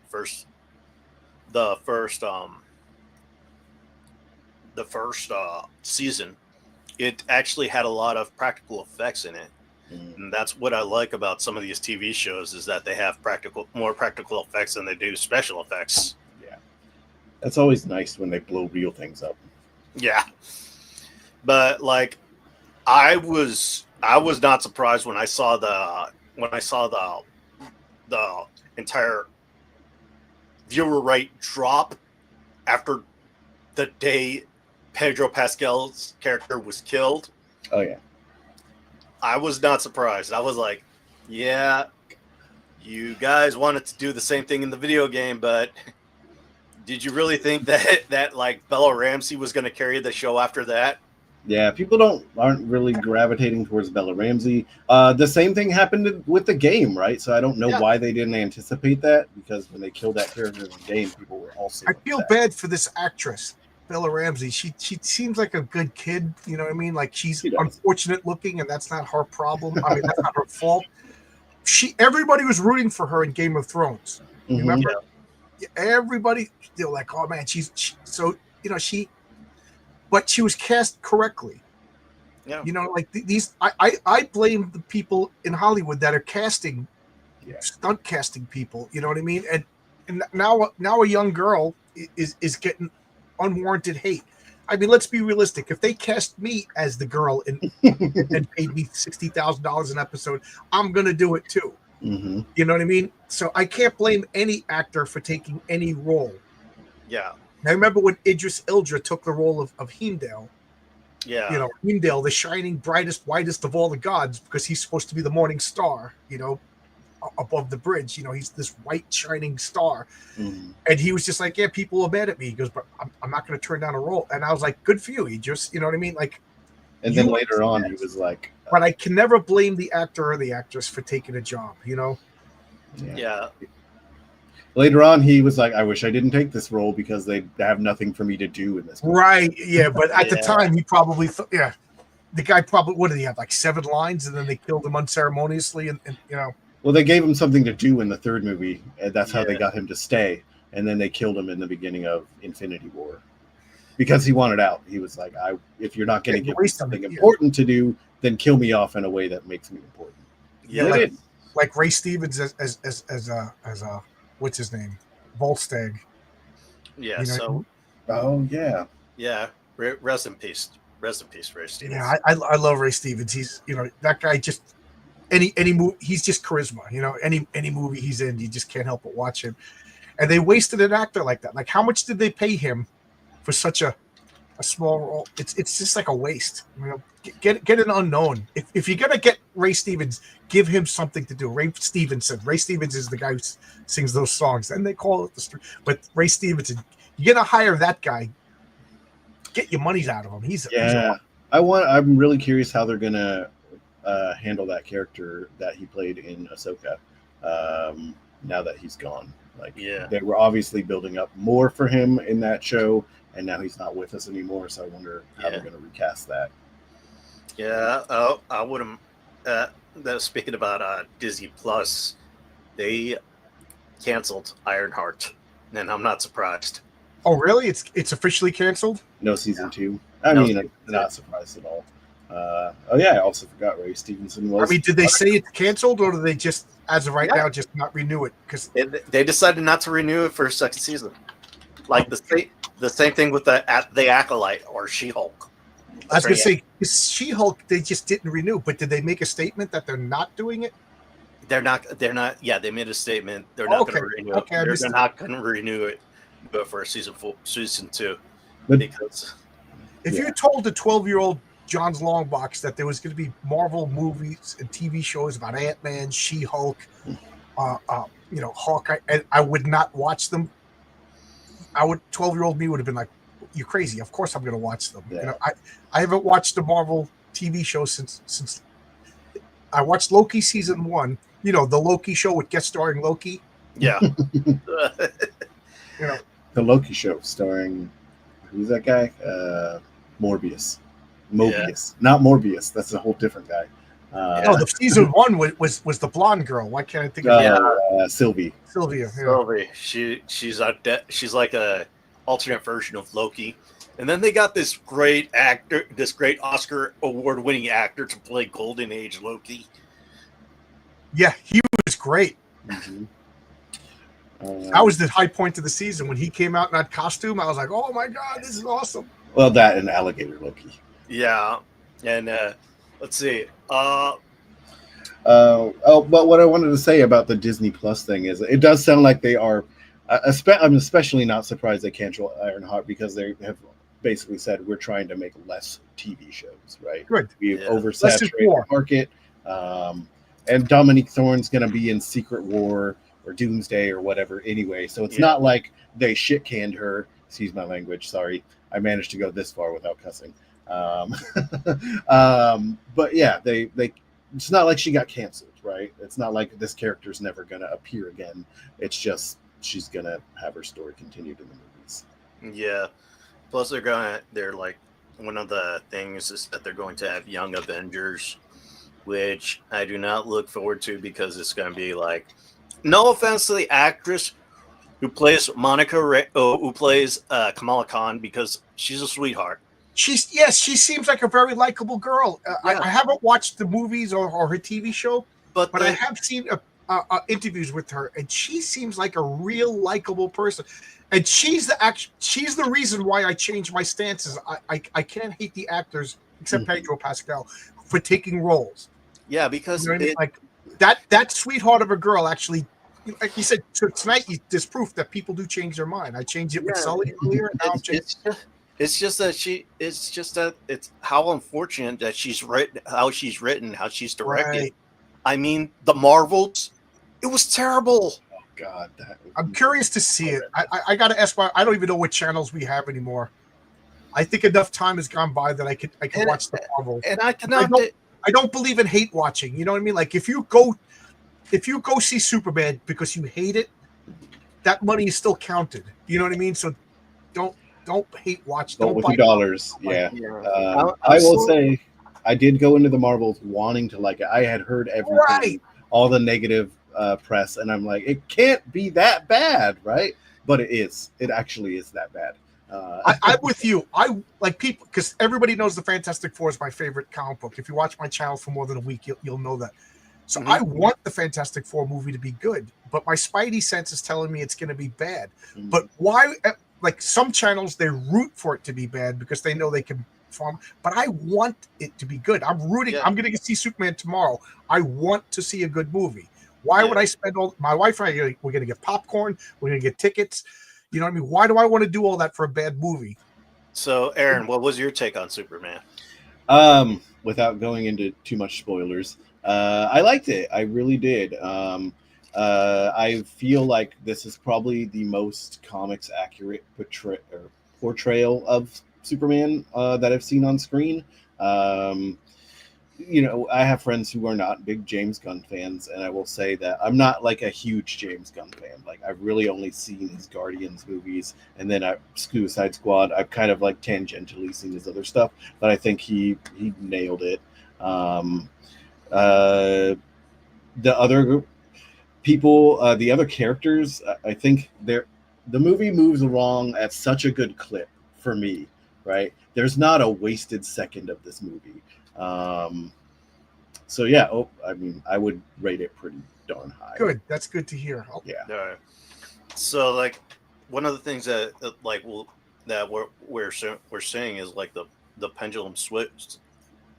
season, it actually had a lot of practical effects in it. And that's what I like about some of these TV shows, is that they have more practical effects than they do special effects. Yeah, that's always nice when they blow real things up. Yeah, but like, I was not surprised when I saw the entire viewer rate drop after the day Pedro Pascal's character was killed. Oh yeah. I was not surprised. I was like, yeah, you guys wanted to do the same thing in the video game, but did you really think that like Bella Ramsey was going to carry the show after that? Yeah, people aren't really gravitating towards Bella Ramsey. The same thing happened with the game, right? So I don't know why they didn't anticipate that, because when they killed that character in the game, people were also. I feel bad for this actress, Bella Ramsey. She seems like a good kid, you know what I mean? Like, she's unfortunate looking, and that's not her problem. I mean, that's not her fault. Everybody was rooting for her in Game of Thrones. Remember? Yeah. Everybody, they're like, oh man, but she was cast correctly. Yeah. You know, like I blame the people in Hollywood that are casting, stunt casting people. You know what I mean? And now a young girl is getting unwarranted hate. I mean, let's be realistic. If they cast me as the girl and paid me $60,000 an episode, I'm gonna do it too. Mm-hmm. You know what I mean? So I can't blame any actor for taking any role. Yeah. I remember when Idris Elba took the role of Heimdall. Yeah. You know, Heimdall, the shining, brightest, whitest of all the gods, because he's supposed to be the morning star, you know, above the bridge. You know, he's this white shining star. Mm-hmm. And he was just like, yeah, people are mad at me. He goes, but I'm not going to turn down a role. And I was like, good for you. He just, you know what I mean? Like, and then later on, he was like, but I can never blame the actor or the actress for taking a job, you know? Yeah. Later on, he was like, I wish I didn't take this role because they have nothing for me to do in this movie. Right, yeah, but at the time, he probably thought, the guy probably, what did he have, like 7 lines, and then they killed him unceremoniously, and you know. Well, they gave him something to do in the 3rd movie, and that's how they got him to stay, and then they killed him in the beginning of Infinity War. Because he wanted out. He was like, if you're not going to give me something important to do, then kill me off in a way that makes me important. Yeah, like Ray Stevens as what's his name? Volstagg. Yeah, you know, so. Oh, yeah. Yeah, rest in peace. Rest in peace, Ray Stevens. Yeah, I love Ray Stevens. He's, you know, that guy just, any movie, he's just charisma. You know, any movie he's in, you just can't help but watch him. And they wasted an actor like that. Like, how much did they pay him for such a small role? It's just like a waste. You know, get an unknown. If you're gonna get Ray Stevens, give him something to do. Ray Stevens is the guy who sings those songs, and they call it the street. But Ray Stevenson, you're gonna hire that guy, get your money's out of him. He's I'm really curious how they're gonna handle that character that he played in Ahsoka. Now that he's gone, they were obviously building up more for him in that show, and now he's not with us anymore. So I wonder how they're gonna recast that. Yeah, I wouldn't. Speaking about Disney Plus, they canceled Ironheart, and I'm not surprised. Oh, really? It's officially canceled? No season 2. I'm not surprised at all. I also forgot Ray Stevenson was. Did they say it's canceled, or do they just, as of right now, just not renew it? Because they decided not to renew it for a second season. Like the same thing with the Acolyte or She-Hulk. I was going to say, She-Hulk, they just didn't renew. But did they make a statement that they're not doing it? They're not. Yeah, they made a statement. They're not going to renew it. They're not going to renew it for season 2. Because if you told the 12-year-old John's Longbox that there was going to be Marvel movies and TV shows about Ant-Man, She-Hulk, Hawkeye, and I would not watch them, 12-year-old me would have been like, "You're crazy! Of course I'm going to watch them." Yeah. I haven't watched the Marvel TV show since I watched Loki season 1. The Loki show with guest starring Loki. Yeah. The Loki show starring, who's that guy? Mobius, not Morbius. That's a whole different guy. The season 1 was the blonde girl. Why can't I think of it? Sylvia. Sylvie. She's like a alternate version of Loki. And then they got this great actor, this great Oscar award-winning actor to play Golden Age Loki. Yeah, he was great. Mm-hmm. That was the high point of the season when he came out in that costume. I was like, "Oh my god, this is awesome!" Well, that and Alligator Loki. Yeah, and let's see. But what I wanted to say about the Disney Plus thing is, it does sound like they are. I'm especially not surprised they canceled Ironheart, because they have basically said we're trying to make less TV shows. Right? Good. We've oversaturated the market. And Dominique Thorne's going to be in Secret War or Doomsday or whatever anyway. So it's not like they shit canned her. Excuse my language. Sorry. I managed to go this far without cussing. But yeah, they it's not like she got canceled, right? It's not like this character's never going to appear again. It's just she's going to have her story continued in the movies. Yeah. Plus they're like, one of the things is that they're going to have Young Avengers, which I do not look forward to, because it's going to be like, no offense to the actress who plays who plays Kamala Khan, because she's a sweetheart. She seems like a very likable girl. I haven't watched the movies or her TV show, but I have seen interviews with her, and she seems like a real likable person. And she's the reason why I changed my stances. I can't hate the actors, except Pedro Pascal, for taking roles. Yeah, because like that sweetheart of a girl actually, like you said, tonight there's proof that people do change their mind. I changed it with Sully earlier, and now I'm changing. It's just that it's how unfortunate that she's written, how she's directed. Right. I mean, the Marvels, it was terrible. Oh God, I'm curious to see it. I got to ask why. I don't even know what channels we have anymore. I think enough time has gone by that I could watch the Marvel. And I don't believe in hate watching. You know what I mean? Like if you go see Superman because you hate it, that money is still counted. You know what I mean? So don't hate watch. Don't with your dollars. Yeah. I will say I did go into the Marvels wanting to like it. I had heard everything, all the negative press, and I'm like, it can't be that bad, right? But it is. It actually is that bad. I'm with you. I like people, because everybody knows the Fantastic Four is my favorite comic book. If you watch my channel for more than a week, you'll know that. So I want the Fantastic Four movie to be good, but my spidey sense is telling me it's going to be bad. But why? Like some channels, they root for it to be bad because they know they can farm. But I want it to be good. I'm rooting. Yeah. I'm going to see Superman tomorrow. I want to see a good movie. Why would I spend my wife and I? We're going to get popcorn. We're going to get tickets. You know what I mean? Why do I want to do all that for a bad movie? So, Aaron, what was your take on Superman? Without going into too much spoilers, I liked it. I really did. I feel like this is probably the most comics accurate portrayal of Superman that I've seen on screen. You know, I have friends who are not big James Gunn fans, and I will say that I'm not like a huge James Gunn fan. Like, I've really only seen his Guardians movies, and then Suicide Squad. I've kind of like tangentially seen his other stuff, but I think he nailed it. The other people, the other characters, I think the movie moves along at such a good clip for me, right? There's not a wasted second of this movie. So yeah, I mean, I would rate it pretty darn high. Good. That's good to hear. Yeah. So like one of the things that we're seeing is like the pendulum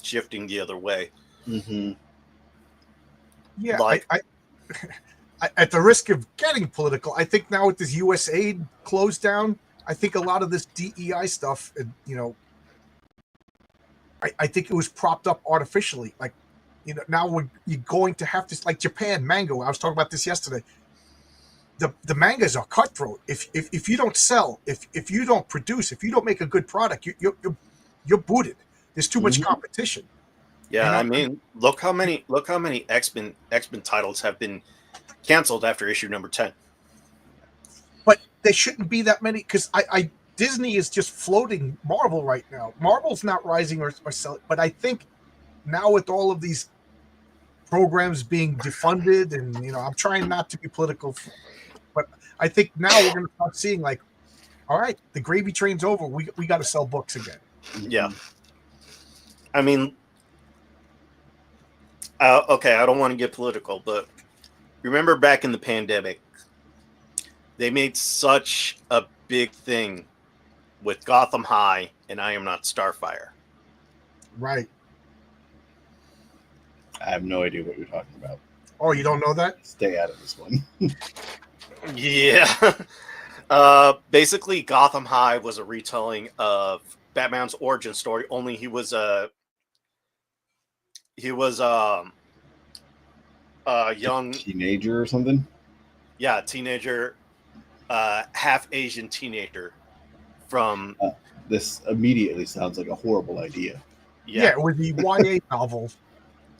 shifting the other way. Mm-hmm. Yeah, Like, I at the risk of getting political, I think now with this USAID closed down, I think a lot of this DEI stuff, you know, I think it was propped up artificially. Like, you know, now you're going to have to, like Japan manga. I was talking about this yesterday. The mangas are cutthroat. If you don't sell, if you don't produce, if you don't make a good product, you're booted. There's too much competition. Yeah, I mean, look how many X-Men titles have been canceled after issue number 10. But there shouldn't be that many, because Disney is just floating Marvel right now. Marvel's not rising or selling, but I think now with all of these programs being defunded, and you know, I'm trying not to be political, but I think now we're going to start seeing like, all right, the gravy train's over. We got to sell books again. Yeah, I mean, okay, I don't want to get political, but remember back in the pandemic, they made such a big thing with Gotham High and I Am Not Starfire. Right. I have no idea what you're talking about. Oh, you don't know that? Stay out of this one. Yeah. Basically, Gotham High was a retelling of Batman's origin story. Only he was a young teenager or something. Yeah, teenager, half Asian teenager from. This immediately sounds like a horrible idea. Yeah, with the YA novel.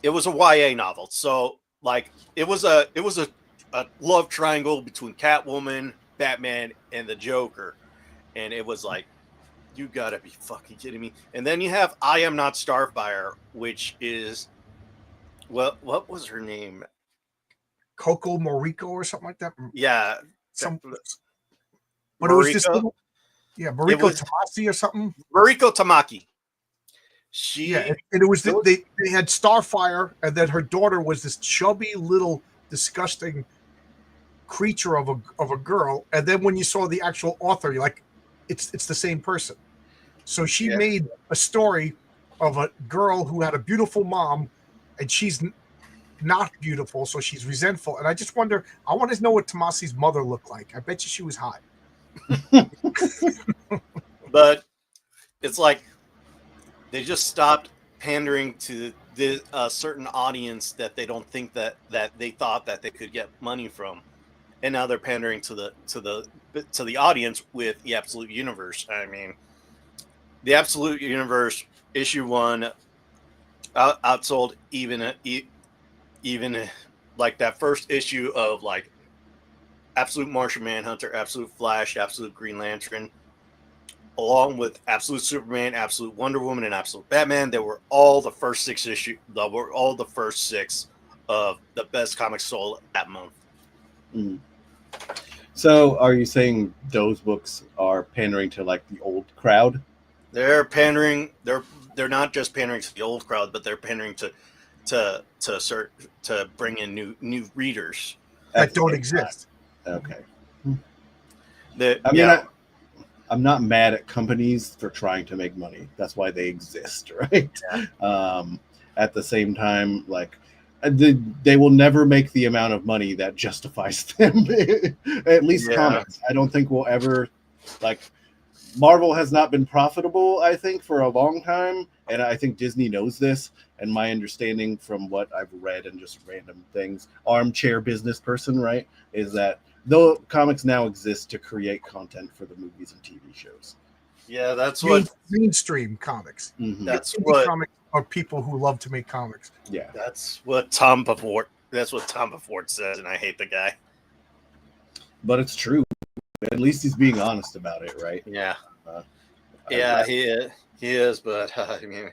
It was a YA novel, so like it was a love triangle between Catwoman, Batman, and the Joker, and it was like, you gotta be fucking kidding me. And then you have I Am Not Starfire, which is, well, what was her name? Coco Moriko or something like that. Yeah, but it was this little, Mariko Tamaki or something. Mariko Tamaki. And it was they had Starfire, and then her daughter was this chubby little disgusting creature of a girl. And then when you saw the actual author, you're like, it's the same person. So she made a story of a girl who had a beautiful mom, and she's not beautiful, so she's resentful. And I just wonder, I want to know what Tomasi's mother looked like. I bet you she was hot. But it's like they just stopped pandering to the certain audience that they don't think that they thought that they could get money from, and now they're pandering to the audience with the Absolute Universe. I mean, the Absolute Universe issue 1 outsold even like that first issue of like Absolute Martian Manhunter, Absolute Flash, Absolute Green Lantern, along with Absolute Superman, Absolute Wonder Woman, and Absolute Batman. They were all the first 6 issues. They were all the first 6 of the best comics sold that month. Mm. So, are you saying those books are pandering to like the old crowd? They're pandering. They're not just pandering to the old crowd, but they're pandering to bring in new readers that don't exist. Okay. I'm not mad at companies for trying to make money. That's why they exist, right? Yeah. At the same time, like they will never make the amount of money that justifies them. At least comics. I don't think we'll ever, like, Marvel has not been profitable, I think, for a long time. And I think Disney knows this. And my understanding from what I've read and just random things, armchair business person, right, is that though comics now exist to create content for the movies and TV shows. Yeah, that's what mainstream comics. Mhm. that's Indie what comics are people who love to make comics. Yeah. that's what Tom Pavort says, and I hate the guy. But it's true. At least he's being honest about it, right? Yeah, Uh, yeah, he is, but I mean,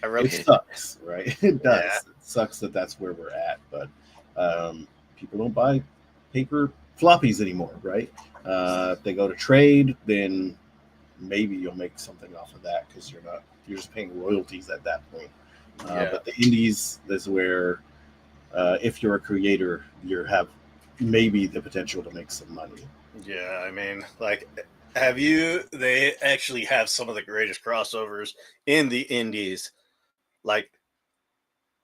I really it sucks, right? It does. Yeah. It sucks that that's where we're at, but people don't buy paper floppies anymore, right? If they go to trade, then maybe you'll make something off of that because you're just paying royalties at that point. Yeah. But the indies is where, if you're a creator, you have maybe the potential to make some money. Yeah, I mean, like, they actually have some of the greatest crossovers in the indies. Like,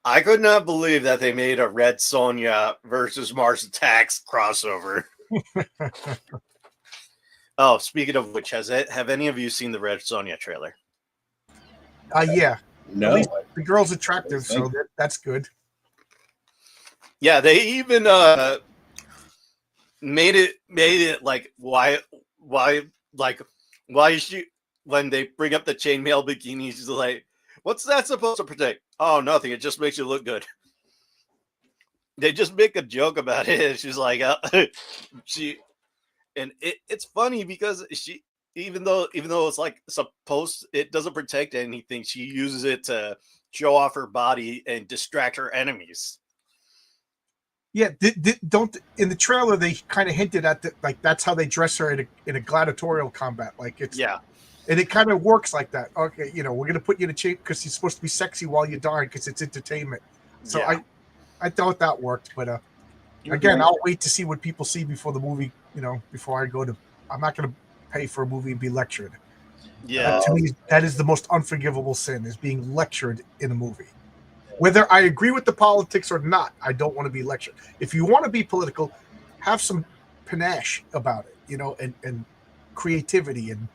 I could not believe that they made a Red Sonja versus Mars Attacks crossover. Oh, speaking of which, have any of you seen the Red Sonja trailer? Yeah. No, At least the girl's attractive, so that's good. Yeah, they even made it like why is she, when they bring up the chainmail bikini, she's like, what's that supposed to protect? Oh, nothing. It just makes you look good. They just make a joke about it. She's like, it's funny because she, even though it's like supposed, it doesn't protect anything. She uses it to show off her body and distract her enemies. Yeah, don't in the trailer they kind of hinted at that, like that's how they dress her in a gladiatorial combat. Like it's and it kind of works like that. Okay, we're gonna put you in a chain because you're supposed to be sexy while you die because it's entertainment. So I thought that worked, but again, I'll wait to see what people see before the movie. Before I go to, I'm not gonna pay for a movie and be lectured. Yeah, to me, that is the most unforgivable sin: is being lectured in a movie. Whether I agree with the politics or not, I don't want to be lectured. If you want to be political, have some panache about it, and creativity and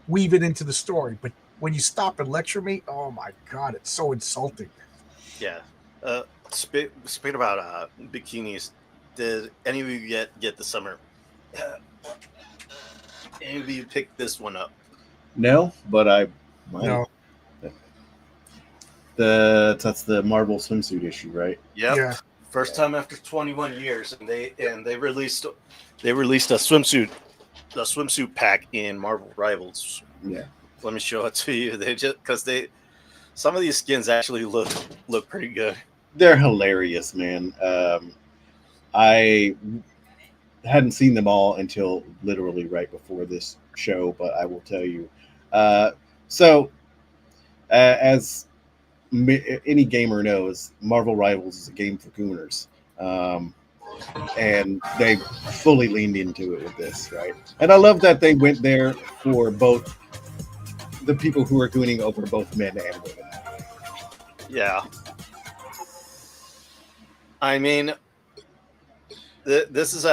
weave it into the story. But when you stop and lecture me, oh my God, it's so insulting. Yeah. Speaking about bikinis, did any of you get the summer? Any of you pick this one up? No, but I might. No. That's the Marvel Swimsuit issue, right? Yep. Yeah. First time after 21 years, and they released a swimsuit pack in Marvel Rivals. Yeah. Let me show it to you. Some of these skins actually look pretty good. They're hilarious, man. I hadn't seen them all until literally right before this show, but I will tell you. As any gamer knows, Marvel Rivals is a game for gooners. And they fully leaned into it with this, right? And I love that they went there for both the people who are gooning over both men and women. Yeah. I mean, this is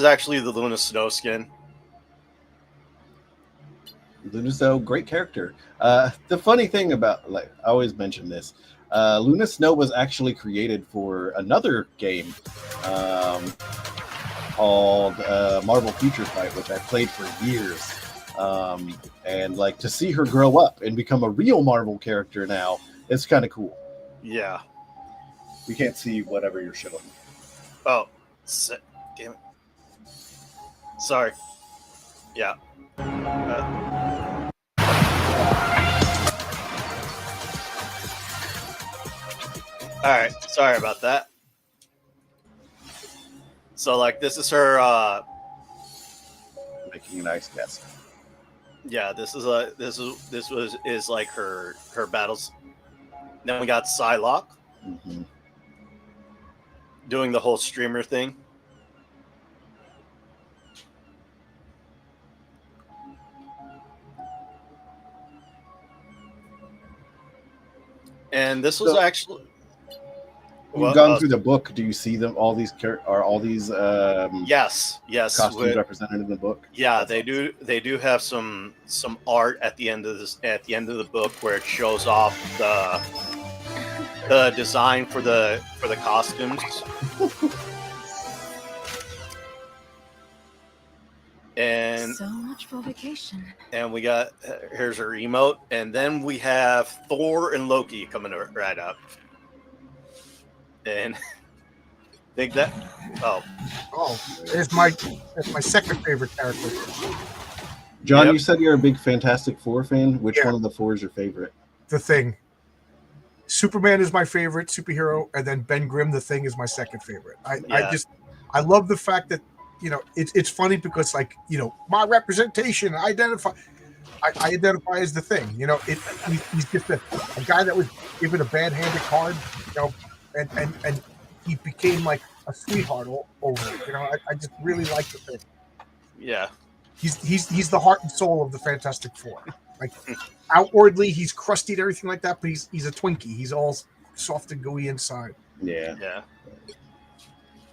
actually the Luna Snow skin. Luna Snow, great character. The funny thing about, I always mention this, Luna Snow was actually created for another game called Marvel Future Fight, which I played for years. And to see her grow up and become a real Marvel character now, it's kind of cool. Yeah. We can't see whatever you're showing. Oh, damn it. Sorry. Yeah. All right, sorry about that. So this is her Making a nice guess. yeah, this is like her battles. Then we got Psylocke doing the whole streamer thing. And this was actually You've gone through the book. Do you see them? All these yes costumes represented in the book. Yeah, they do. They do have some art at the end of the book where it shows off the design for the costumes. And And so much for vacation. And we got here's her emote, and then we have Thor and Loki coming right up. And think that that's my second favorite character. John, Yep. you said you're a big Fantastic Four fan. Which Yeah. one of the four is your favorite? The Thing. Superman is my favorite superhero, and then Ben Grimm, The Thing, is my second favorite. I love the fact that, you know, it's funny because, like, you know, my representation, I identify as The Thing. You know, he's just a guy that was given a bad-handed card, you know, and he became like a sweetheart over it. You know, I just really like The Thing. yeah. He's the heart and soul of the Fantastic Four. Like, outwardly, he's crusty and everything like that, but he's a Twinkie. He's all soft and gooey inside. Yeah, Yeah.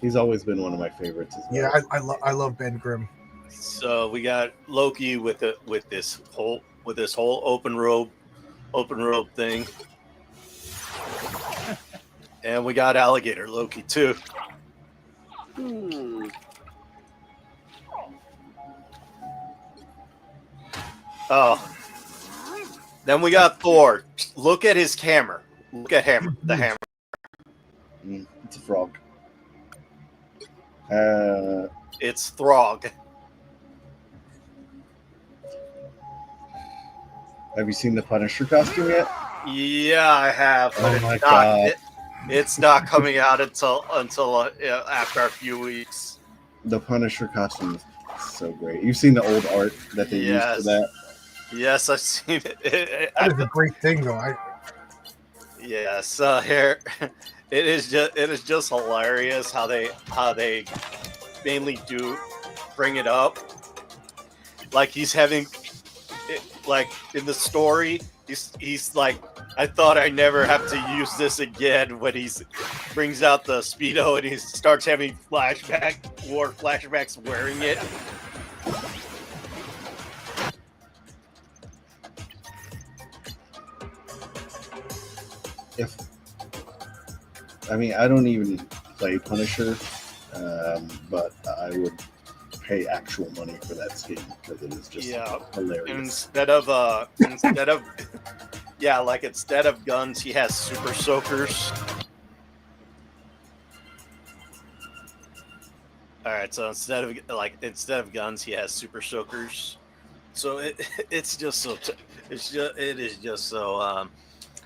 he's always been one of my favorites as well. Yeah, I love Ben Grimm. So we got Loki with this whole open robe thing. And we got Alligator Loki too. Oh. Then we got Thor. Look at his hammer. Look at the hammer. It's a frog. It's Throg. Have you seen the Punisher costume yet? Yeah, I have. But Oh my God. It's not coming out until after a few weeks. The Punisher costume is so great. You've seen the old art that they used for that? Yes, I've seen it. That is a great thing, though. Yes, here it is just hilarious how they mainly do bring it up. Like he's having, like in the story, he's like, I thought I never have to use this again. When he brings out the Speedo and he starts having flashbacks wearing it. I don't even play Punisher, but I would pay actual money for that skin because it is just hilarious. Instead of guns, he has super soakers. All right, so instead of guns, he has super soakers. So it is just so.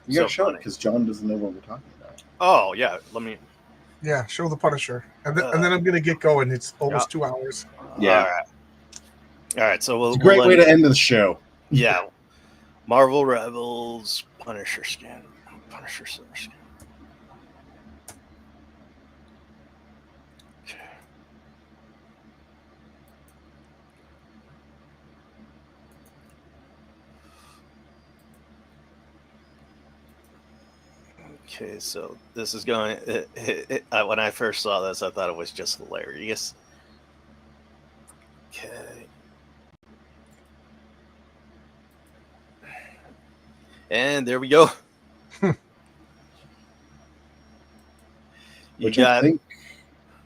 You gotta show it funny. because John doesn't know what we're talking about. Oh yeah, let me. Yeah, show the Punisher, and then I'm gonna get going. It's almost 2 hours. Yeah, All right. So it's a great way to end the show. Yeah, Marvel Rebels Punisher skin, Punisher Summer skin. Okay, so this is going. When I first saw this, I thought it was just hilarious. Okay. And there we go. I think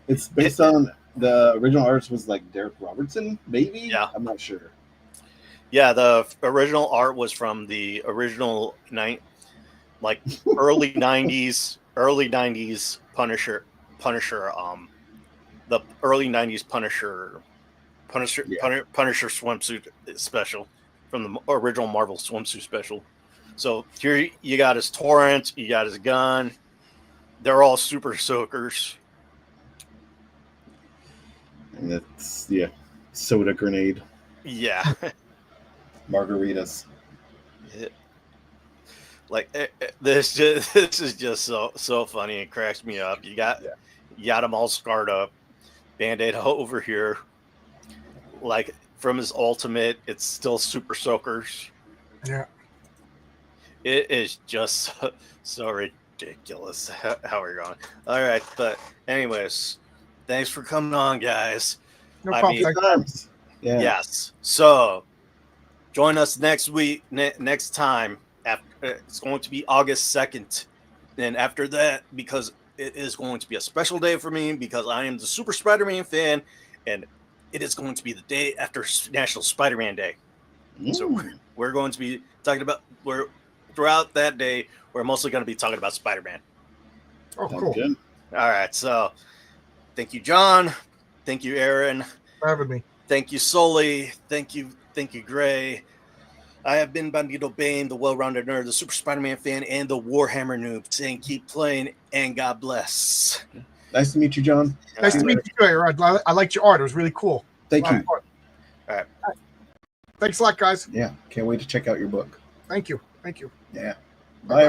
it's based on the original artist was like Derek Robertson, maybe? Yeah. I'm not sure. Yeah, the original art was from the original early 90s Punisher, the early 90s Punisher Swimsuit Special from the original Marvel Swimsuit Special. So here you got his torrent, you got his gun. They're all super soakers. And it's soda grenade, Yeah. margaritas. This is just so funny. It cracks me up. You got them all scarred up, Band-Aid over here. Like from his ultimate, it's still super soakers. Yeah. It is just so ridiculous how we're going. All right, but anyways, thanks for coming on, guys. No problem. Yeah. Yes. So join us next week. Next time. It's going to be August 2nd. And after that, because it is going to be a special day for me, because I am the Super Spider-Man fan, and it is going to be the day after National Spider-Man Day. So Mm. we're going to be talking about throughout that day. We're mostly going to be talking about Spider-Man. Oh, Sounds cool. good. All right. So thank you, John. Thank you, Aaron. For having me. Thank you, Sully. Thank you, Gray. I have been Bandito Bane, the well-rounded nerd, the Super Spider-Man fan, and the Warhammer noob, saying keep playing and God bless. Nice to meet you, John. Nice to meet you, Aaron. I liked your art. It was really cool. Thank you. All right. Thanks a lot, guys. Yeah, can't wait to check out your book. Thank you. Thank you. Yeah. Bye.